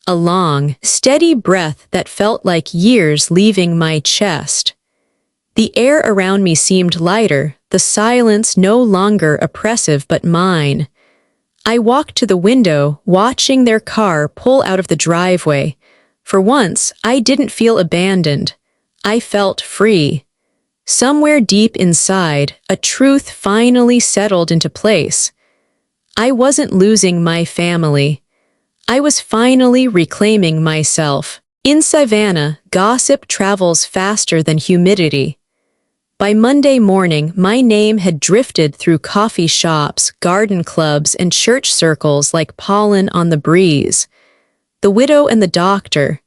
[SPEAKER 1] a long, steady breath that felt like years leaving my chest. The air around me seemed lighter, the silence no longer oppressive but mine. I walked to the window, watching their car pull out of the driveway. For once, I didn't feel abandoned. I felt free. Somewhere deep inside, a truth finally settled into place. I wasn't losing my family. I was finally reclaiming myself. In Savannah, gossip travels faster than humidity. By Monday morning, my name had drifted through coffee shops, garden clubs, and church circles like pollen on the breeze. The widow and the doctor.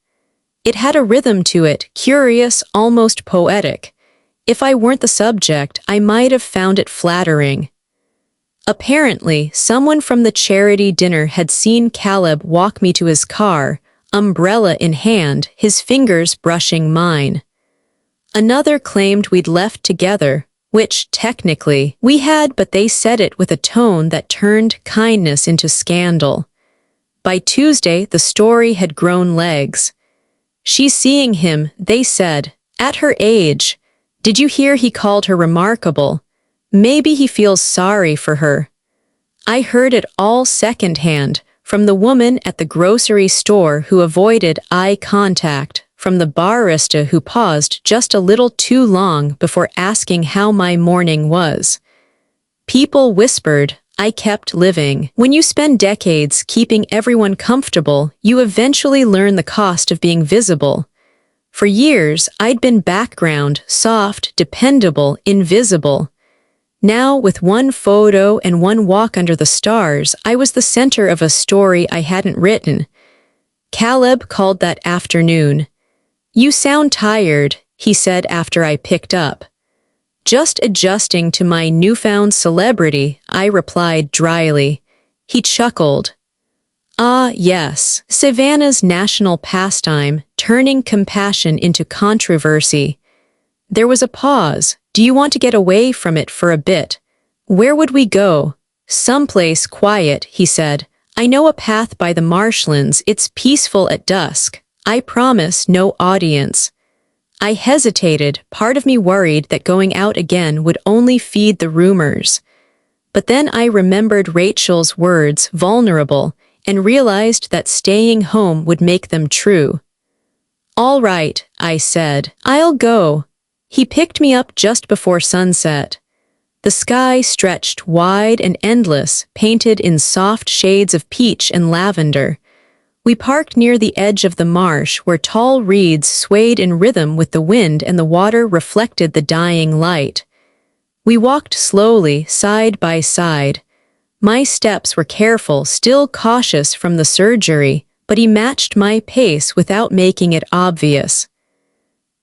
[SPEAKER 1] It had a rhythm to it, curious, almost poetic. If I weren't the subject, I might have found it flattering. Apparently, someone from the charity dinner had seen Caleb walk me to his car, umbrella in hand, his fingers brushing mine. Another claimed we'd left together, which, technically, we had, but they said it with a tone that turned kindness into scandal. By Tuesday, the story had grown legs. She's seeing him, they said, at her age. Did you hear he called her remarkable? Maybe he feels sorry for her. I heard it all secondhand, from the woman at the grocery store who avoided eye contact, from the barista who paused just a little too long before asking how my morning was. People whispered, I kept living. When you spend decades keeping everyone comfortable, you eventually learn the cost of being visible. For years, I'd been background, soft, dependable, invisible. Now, with one photo and one walk under the stars, I was the center of a story I hadn't written. Caleb called that afternoon. You sound tired, he said after I picked up. Just adjusting to my newfound celebrity, I replied dryly. He chuckled. Ah, yes, Savannah's national pastime, turning compassion into controversy. There was a pause. Do you want to get away from it for a bit? Where would we go? Someplace quiet, he said. I know a path by the marshlands. It's peaceful at dusk. I promise no audience. I hesitated, part of me worried that going out again would only feed the rumors. But then I remembered Rachel's words, vulnerable, and realized that staying home would make them true. All right, I said. I'll go. He picked me up just before sunset. The sky stretched wide and endless, painted in soft shades of peach and lavender. We parked near the edge of the marsh where tall reeds swayed in rhythm with the wind and the water reflected the dying light. We walked slowly, side by side. My steps were careful, still cautious from the surgery, but he matched my pace without making it obvious.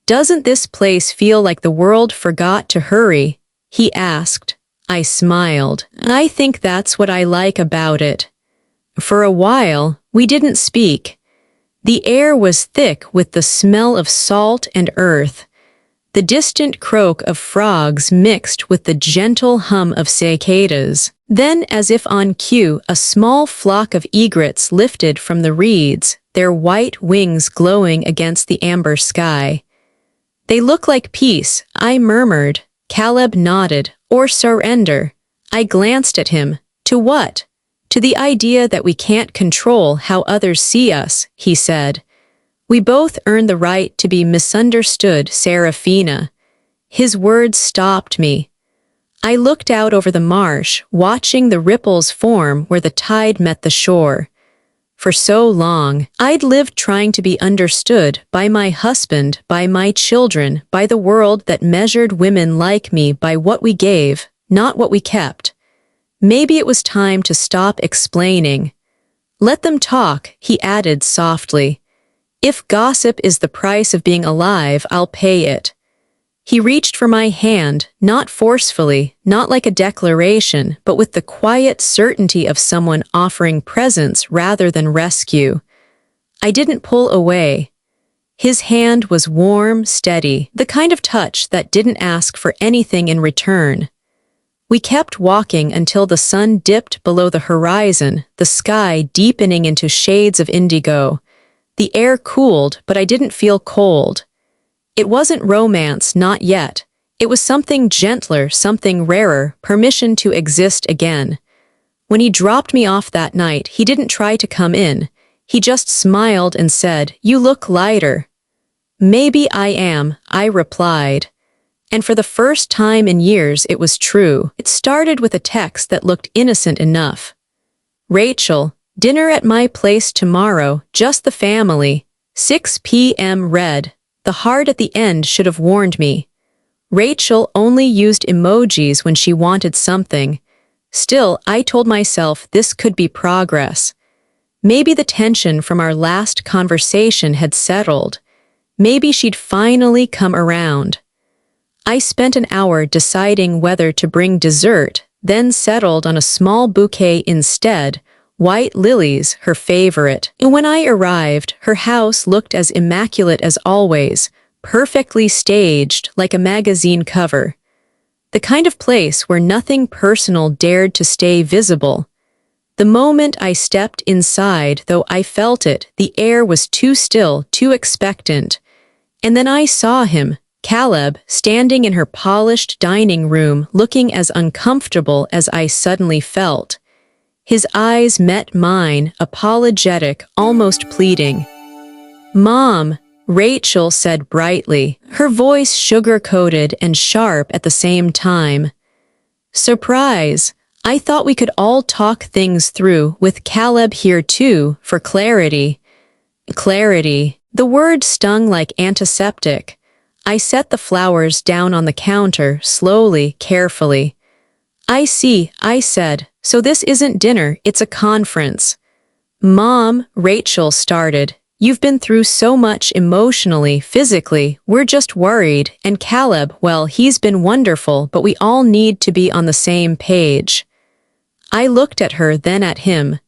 [SPEAKER 1] Doesn't this place feel like the world forgot to hurry? He asked. I smiled. I think that's what I like about it. For a while, we didn't speak. The air was thick with the smell of salt and earth. The distant croak of frogs mixed with the gentle hum of cicadas. Then, as if on cue, a small flock of egrets lifted from the reeds, their white wings glowing against the amber sky. They look like peace, I murmured. Caleb nodded. Or surrender. I glanced at him. To what? To the idea that we can't control how others see us, he said. We both earn the right to be misunderstood, Serafina. His words stopped me. I looked out over the marsh, watching the ripples form where the tide met the shore. For so long, I'd lived trying to be understood by my husband, by my children, by the world that measured women like me by what we gave, not what we kept. Maybe it was time to stop explaining. Let them talk, he added softly. If gossip is the price of being alive, I'll pay it. He reached for my hand, not forcefully, not like a declaration, but with the quiet certainty of someone offering presence rather than rescue. I didn't pull away. His hand was warm, steady, the kind of touch that didn't ask for anything in return. We kept walking until the sun dipped below the horizon, the sky deepening into shades of indigo. The air cooled, but I didn't feel cold. It wasn't romance, not yet. It was something gentler, something rarer, permission to exist again. When he dropped me off that night, he didn't try to come in. He just smiled and said, "You look lighter." "Maybe I am," I replied. And for the first time in years, it was true. It started with a text that looked innocent enough. "Rachel, dinner at my place tomorrow, just the family. 6 p.m. Red." The heart at the end should have warned me. Rachel only used emojis when she wanted something. Still, I told myself this could be progress. Maybe the tension from our last conversation had settled. Maybe she'd finally come around. I spent an hour deciding whether to bring dessert, then settled on a small bouquet instead, white lilies, her favorite. And when I arrived, her house looked as immaculate as always, perfectly staged like a magazine cover. The kind of place where nothing personal dared to stay visible. The moment I stepped inside, though I felt it, the air was too still, too expectant. And then I saw him, Caleb, standing in her polished dining room, looking as uncomfortable as I suddenly felt. His eyes met mine, apologetic, almost pleading. "Mom," Rachel said brightly, her voice sugar-coated and sharp at the same time. "Surprise! I thought we could all talk things through, with Caleb here too, for clarity." Clarity. The word stung like antiseptic. I set the flowers down on the counter, slowly, carefully. "I see," I said. "So this isn't dinner, it's a conference." "Mom," Rachel started, "you've been through so much emotionally, physically, we're just worried, and Caleb, well, he's been wonderful, but we all need to be on the same page." I looked at her, then at him.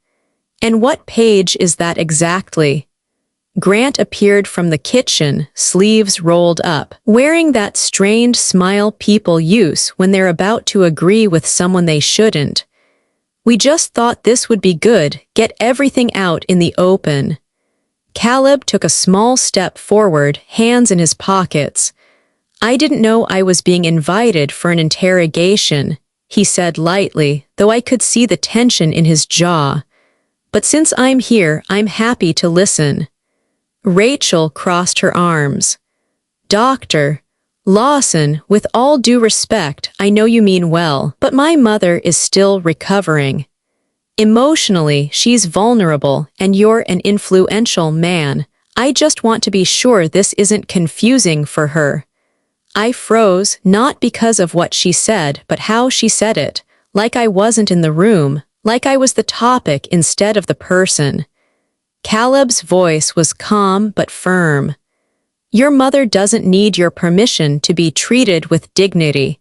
[SPEAKER 1] "And what page is that exactly?" Grant appeared from the kitchen, sleeves rolled up, wearing that strained smile people use when they're about to agree with someone they shouldn't. "We just thought this would be good, get everything out in the open." Caleb took a small step forward, hands in his pockets. "I didn't know I was being invited for an interrogation," he said lightly, though I could see the tension in his jaw. "But since I'm here, I'm happy to listen." Rachel crossed her arms. "Dr. Lawson, with all due respect, I know you mean well, but my mother is still recovering. Emotionally, she's vulnerable, and you're an influential man. I just want to be sure this isn't confusing for her." I froze, not because of what she said, but how she said it, like I wasn't in the room, like I was the topic instead of the person. Caleb's voice was calm but firm. "Your mother doesn't need your permission to be treated with dignity,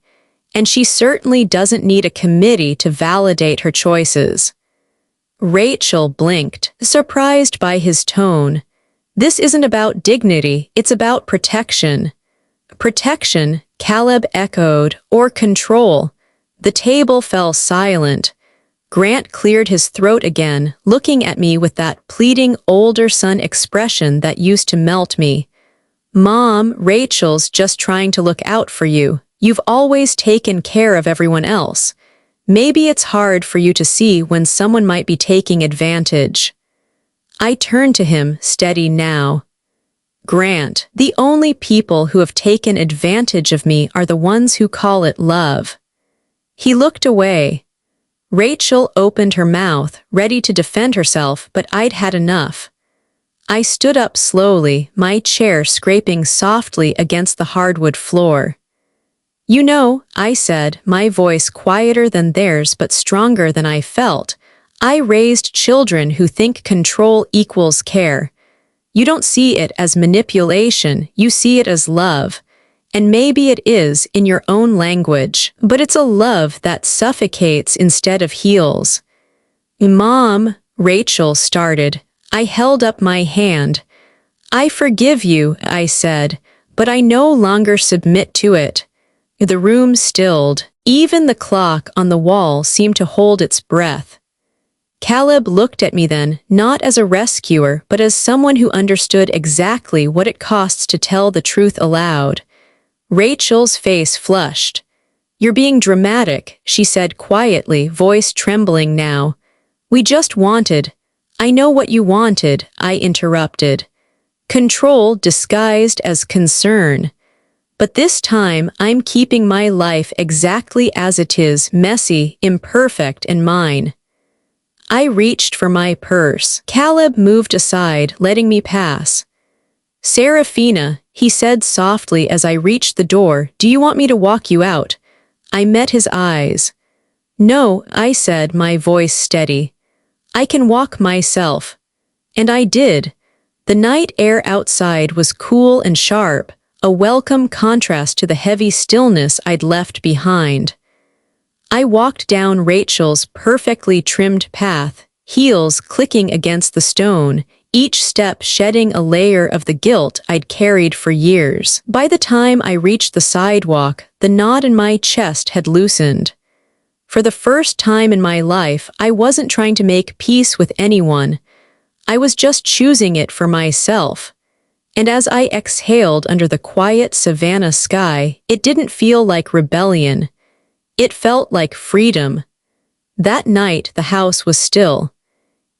[SPEAKER 1] and she certainly doesn't need a committee to validate her choices." Rachel blinked, surprised by his tone. "This isn't about dignity, it's about protection." "Protection," Caleb echoed, "or control." The table fell silent. Grant cleared his throat again, looking at me with that pleading older son expression that used to melt me. "Mom, Rachel's just trying to look out for you. You've always taken care of everyone else. Maybe it's hard for you to see when someone might be taking advantage." I turned to him, steady now. "Grant, the only people who have taken advantage of me are the ones who call it love." He looked away. Rachel opened her mouth, ready to defend herself, but I'd had enough. I stood up slowly, my chair scraping softly against the hardwood floor. "You know," I said, my voice quieter than theirs but stronger than I felt, "I raised children who think control equals care. You don't see it as manipulation, you see it as love. And maybe it is in your own language, but it's a love that suffocates instead of heals." "Mom," Rachel started. I held up my hand. I forgive you, I said, but I no longer submit to it. The room stilled. Even the clock on the wall seemed to hold its breath. Caleb looked at me then, not as a rescuer, but as someone who understood exactly what it costs to tell the truth aloud. Rachel's face flushed. You're being dramatic, she said quietly, voice trembling now. We just wanted. I know what you wanted, I interrupted. Control disguised as concern. But this time, I'm keeping my life exactly as it is, messy, imperfect, and mine. I reached for my purse. Caleb moved aside, letting me pass. Serafina, he said softly as I reached the door, do you want me to walk you out? I met his eyes. No, I said, my voice steady. I can walk myself. And I did. The night air outside was cool and sharp, a welcome contrast to the heavy stillness I'd left behind. I walked down Rachel's perfectly trimmed path, heels clicking against the stone, each step shedding a layer of the guilt I'd carried for years. By the time I reached the sidewalk, the knot in my chest had loosened. For the first time in my life, I wasn't trying to make peace with anyone. I was just choosing it for myself. And as I exhaled under the quiet savannah sky, it didn't feel like rebellion. It felt like freedom. That night, the house was still.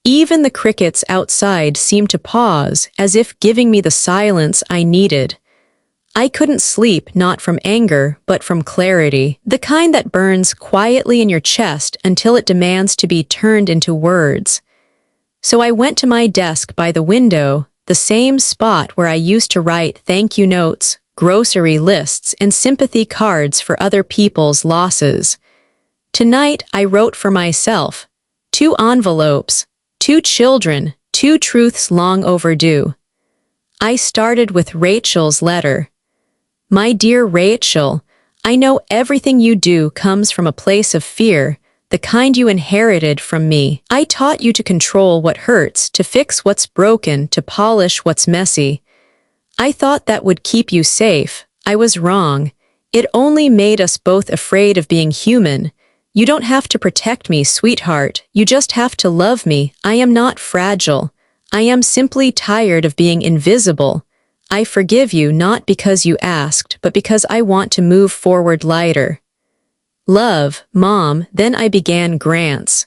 [SPEAKER 1] Even the crickets outside seemed to pause, as if giving me the silence I needed. I couldn't sleep, not from anger, but from clarity, the kind that burns quietly in your chest until it demands to be turned into words. So I went to my desk by the window, the same spot where I used to write thank you notes, grocery lists, and sympathy cards for other people's losses. Tonight, I wrote for myself. 2 envelopes, 2 children, 2 truths long overdue. I started with Rachel's letter. My dear Rachel, I know everything you do comes from a place of fear, the kind you inherited from me. I taught you to control what hurts, to fix what's broken, to polish what's messy. I thought that would keep you safe. I was wrong. It only made us both afraid of being human. You don't have to protect me, sweetheart. You just have to love me. I am not fragile. I am simply tired of being invisible. I forgive you not because you asked, but because I want to move forward lighter. Love, Mom. Then I began Grant's.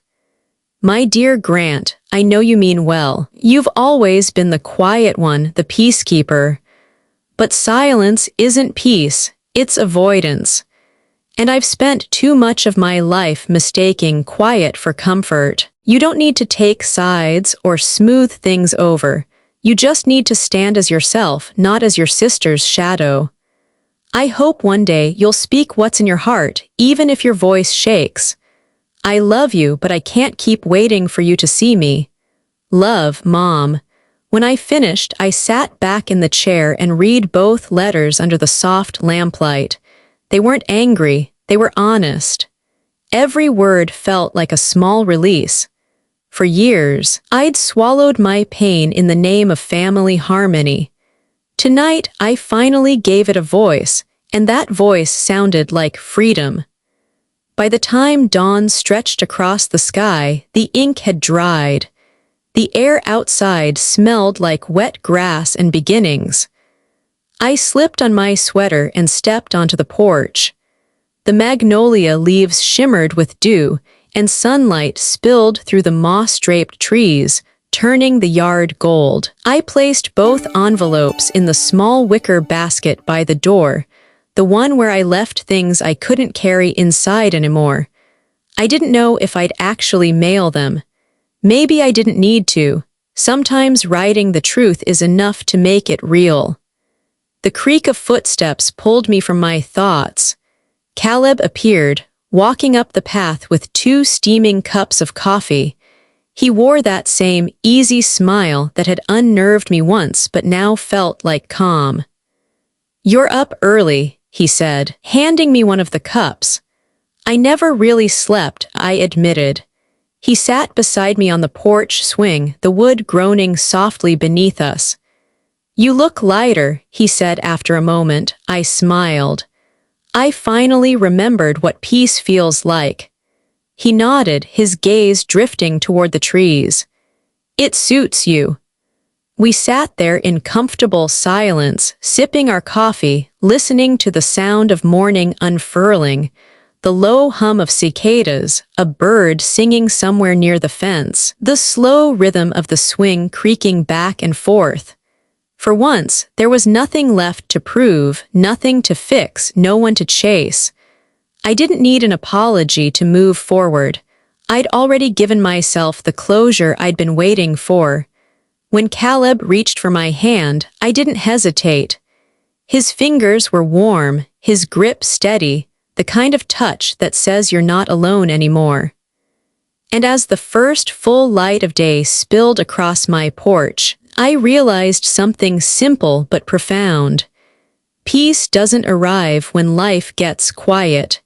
[SPEAKER 1] My dear Grant, I know you mean well. You've always been the quiet one, the peacekeeper. But silence isn't peace, it's avoidance. And I've spent too much of my life mistaking quiet for comfort. You don't need to take sides or smooth things over. You just need to stand as yourself, not as your sister's shadow. I hope one day you'll speak what's in your heart, even if your voice shakes. I love you, but I can't keep waiting for you to see me. Love, Mom. When I finished, I sat back in the chair and read both letters under the soft lamplight. They weren't angry, they were honest. Every word felt like a small release. For years, I'd swallowed my pain in the name of family harmony. Tonight, I finally gave it a voice, and that voice sounded like freedom. By the time dawn stretched across the sky, the ink had dried. The air outside smelled like wet grass and beginnings. I slipped on my sweater and stepped onto the porch. The magnolia leaves shimmered with dew, and sunlight spilled through the moss-draped trees, turning the yard gold. I placed both envelopes in the small wicker basket by the door, the one where I left things I couldn't carry inside anymore. I didn't know if I'd actually mail them. Maybe I didn't need to. Sometimes writing the truth is enough to make it real. The creak of footsteps pulled me from my thoughts. Caleb appeared, walking up the path with 2 steaming cups of coffee. He wore that same easy smile that had unnerved me once but now felt like calm. "You're up early," he said, handing me one of the cups. I never really slept, I admitted. He sat beside me on the porch swing, the wood groaning softly beneath us. "You look lighter," he said after a moment. I smiled. I finally remembered what peace feels like. He nodded, his gaze drifting toward the trees. "It suits you." We sat there in comfortable silence, sipping our coffee, listening to the sound of morning unfurling, the low hum of cicadas, a bird singing somewhere near the fence, the slow rhythm of the swing creaking back and forth. For once, there was nothing left to prove, nothing to fix, no one to chase. I didn't need an apology to move forward. I'd already given myself the closure I'd been waiting for. When Caleb reached for my hand, I didn't hesitate. His fingers were warm, his grip steady, the kind of touch that says you're not alone anymore. And as the first full light of day spilled across my porch, I realized something simple but profound. Peace doesn't arrive when life gets quiet.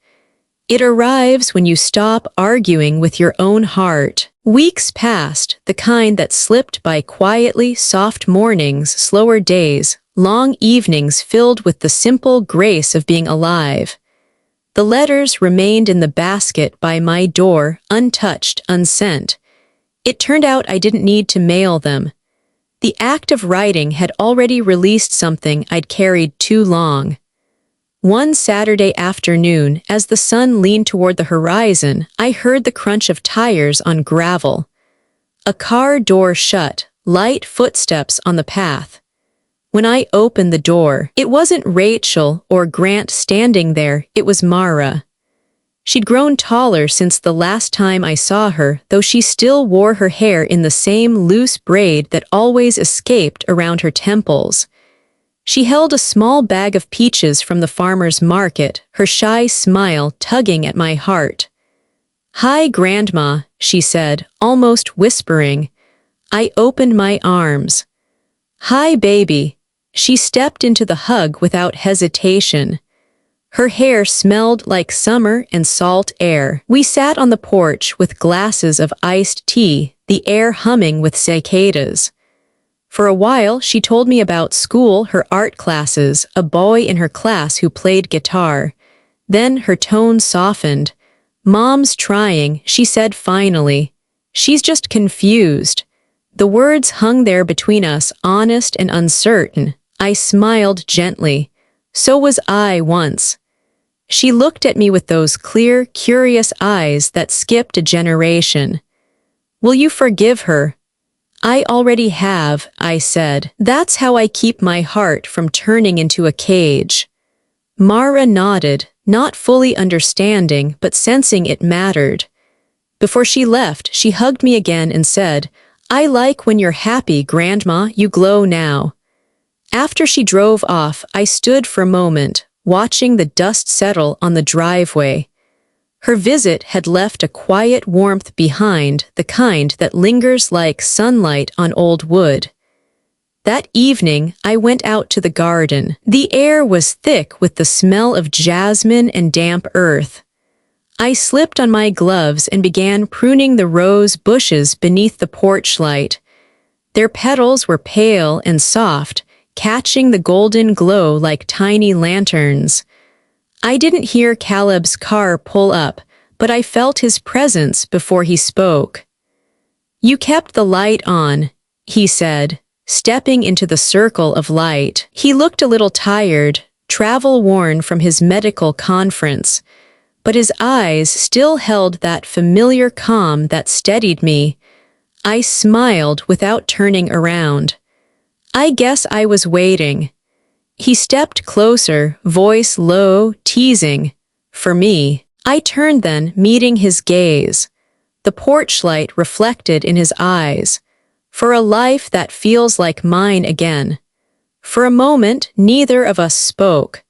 [SPEAKER 1] It arrives when you stop arguing with your own heart. Weeks passed, the kind that slipped by quietly, soft mornings, slower days, long evenings filled with the simple grace of being alive. The letters remained in the basket by my door, untouched, unsent. It turned out I didn't need to mail them. The act of writing had already released something I'd carried too long. One Saturday afternoon, as the sun leaned toward the horizon, I heard the crunch of tires on gravel. A car door shut, light footsteps on the path. When I opened the door, it wasn't Rachel or Grant standing there, it was Mara. She'd grown taller since the last time I saw her, though she still wore her hair in the same loose braid that always escaped around her temples. She held a small bag of peaches from the farmer's market, her shy smile tugging at my heart. "Hi, Grandma," she said, almost whispering. I opened my arms. "Hi, baby." She stepped into the hug without hesitation. Her hair smelled like summer and salt air. We sat on the porch with glasses of iced tea, the air humming with cicadas. For a while, she told me about school, her art classes, a boy in her class who played guitar. Then her tone softened. "Mom's trying," she said finally. "She's just confused." The words hung there between us, honest and uncertain. I smiled gently. So was I once. She looked at me with those clear, curious eyes that skipped a generation. "Will you forgive her?" "I already have," I said. "That's how I keep my heart from turning into a cage." Mara nodded, not fully understanding, but sensing it mattered. Before she left, she hugged me again and said, "I like when you're happy, Grandma, you glow now." After she drove off, I stood for a moment, watching the dust settle on the driveway. Her visit had left a quiet warmth behind, the kind that lingers like sunlight on old wood. That evening, I went out to the garden. The air was thick with the smell of jasmine and damp earth. I slipped on my gloves and began pruning the rose bushes beneath the porch light. Their petals were pale and soft, catching the golden glow like tiny lanterns. I didn't hear Caleb's car pull up, but I felt his presence before he spoke. "You kept the light on," he said, stepping into the circle of light. He looked a little tired, travel-worn from his medical conference, but his eyes still held that familiar calm that steadied me. I smiled without turning around. I guess I was waiting. He stepped closer, voice low, teasing. For me. I turned then, meeting his gaze. The porch light reflected in his eyes. For a life that feels like mine again. For a moment, neither of us spoke.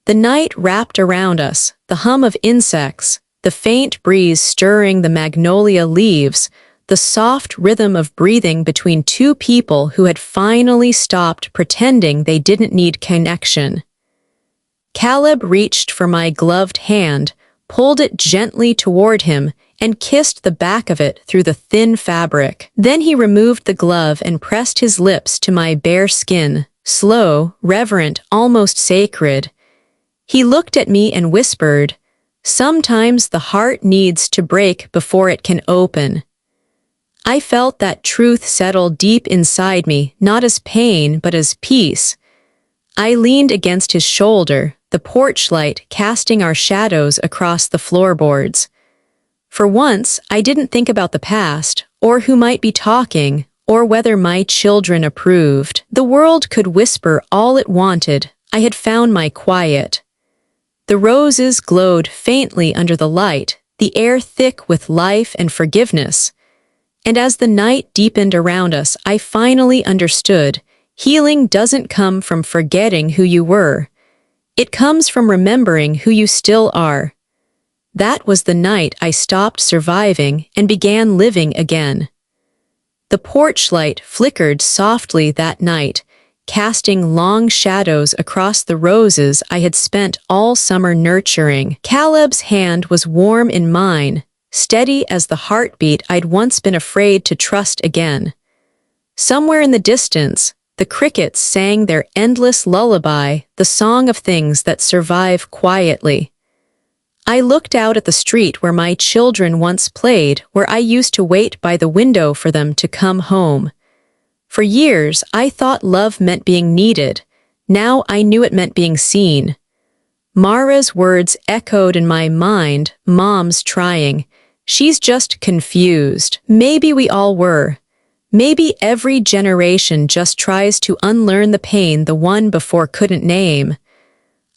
[SPEAKER 1] The night wrapped around us, the hum of insects, the faint breeze stirring the magnolia leaves, the soft rhythm of breathing between two people who had finally stopped pretending they didn't need connection. Caleb reached for my gloved hand, pulled it gently toward him, and kissed the back of it through the thin fabric. Then he removed the glove and pressed his lips to my bare skin, slow, reverent, almost sacred. He looked at me and whispered, "Sometimes the heart needs to break before it can open." I felt that truth settle deep inside me, not as pain, but as peace. I leaned against his shoulder, the porch light casting our shadows across the floorboards. For once, I didn't think about the past, or who might be talking, or whether my children approved. The world could whisper all it wanted. I had found my quiet. The roses glowed faintly under the light, the air thick with life and forgiveness. And as the night deepened around us, I finally understood, healing doesn't come from forgetting who you were. It comes from remembering who you still are. That was the night I stopped surviving and began living again. The porch light flickered softly that night, casting long shadows across the roses I had spent all summer nurturing. Caleb's hand was warm in mine, steady as the heartbeat I'd once been afraid to trust again. Somewhere in the distance, the crickets sang their endless lullaby, the song of things that survive quietly. I looked out at the street where my children once played, where I used to wait by the window for them to come home. For years, I thought love meant being needed. Now I knew it meant being seen. Mara's words echoed in my mind, "Mom's trying. She's just confused." Maybe we all were. Maybe every generation just tries to unlearn the pain the one before couldn't name.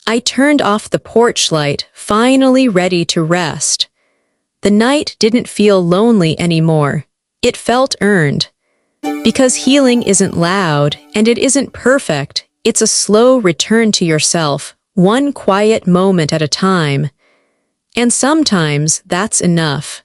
[SPEAKER 1] I turned off the porch light, finally ready to rest. The night didn't feel lonely anymore. It felt earned. Because healing isn't loud, and it isn't perfect. It's a slow return to yourself, one quiet moment at a time. And sometimes that's enough.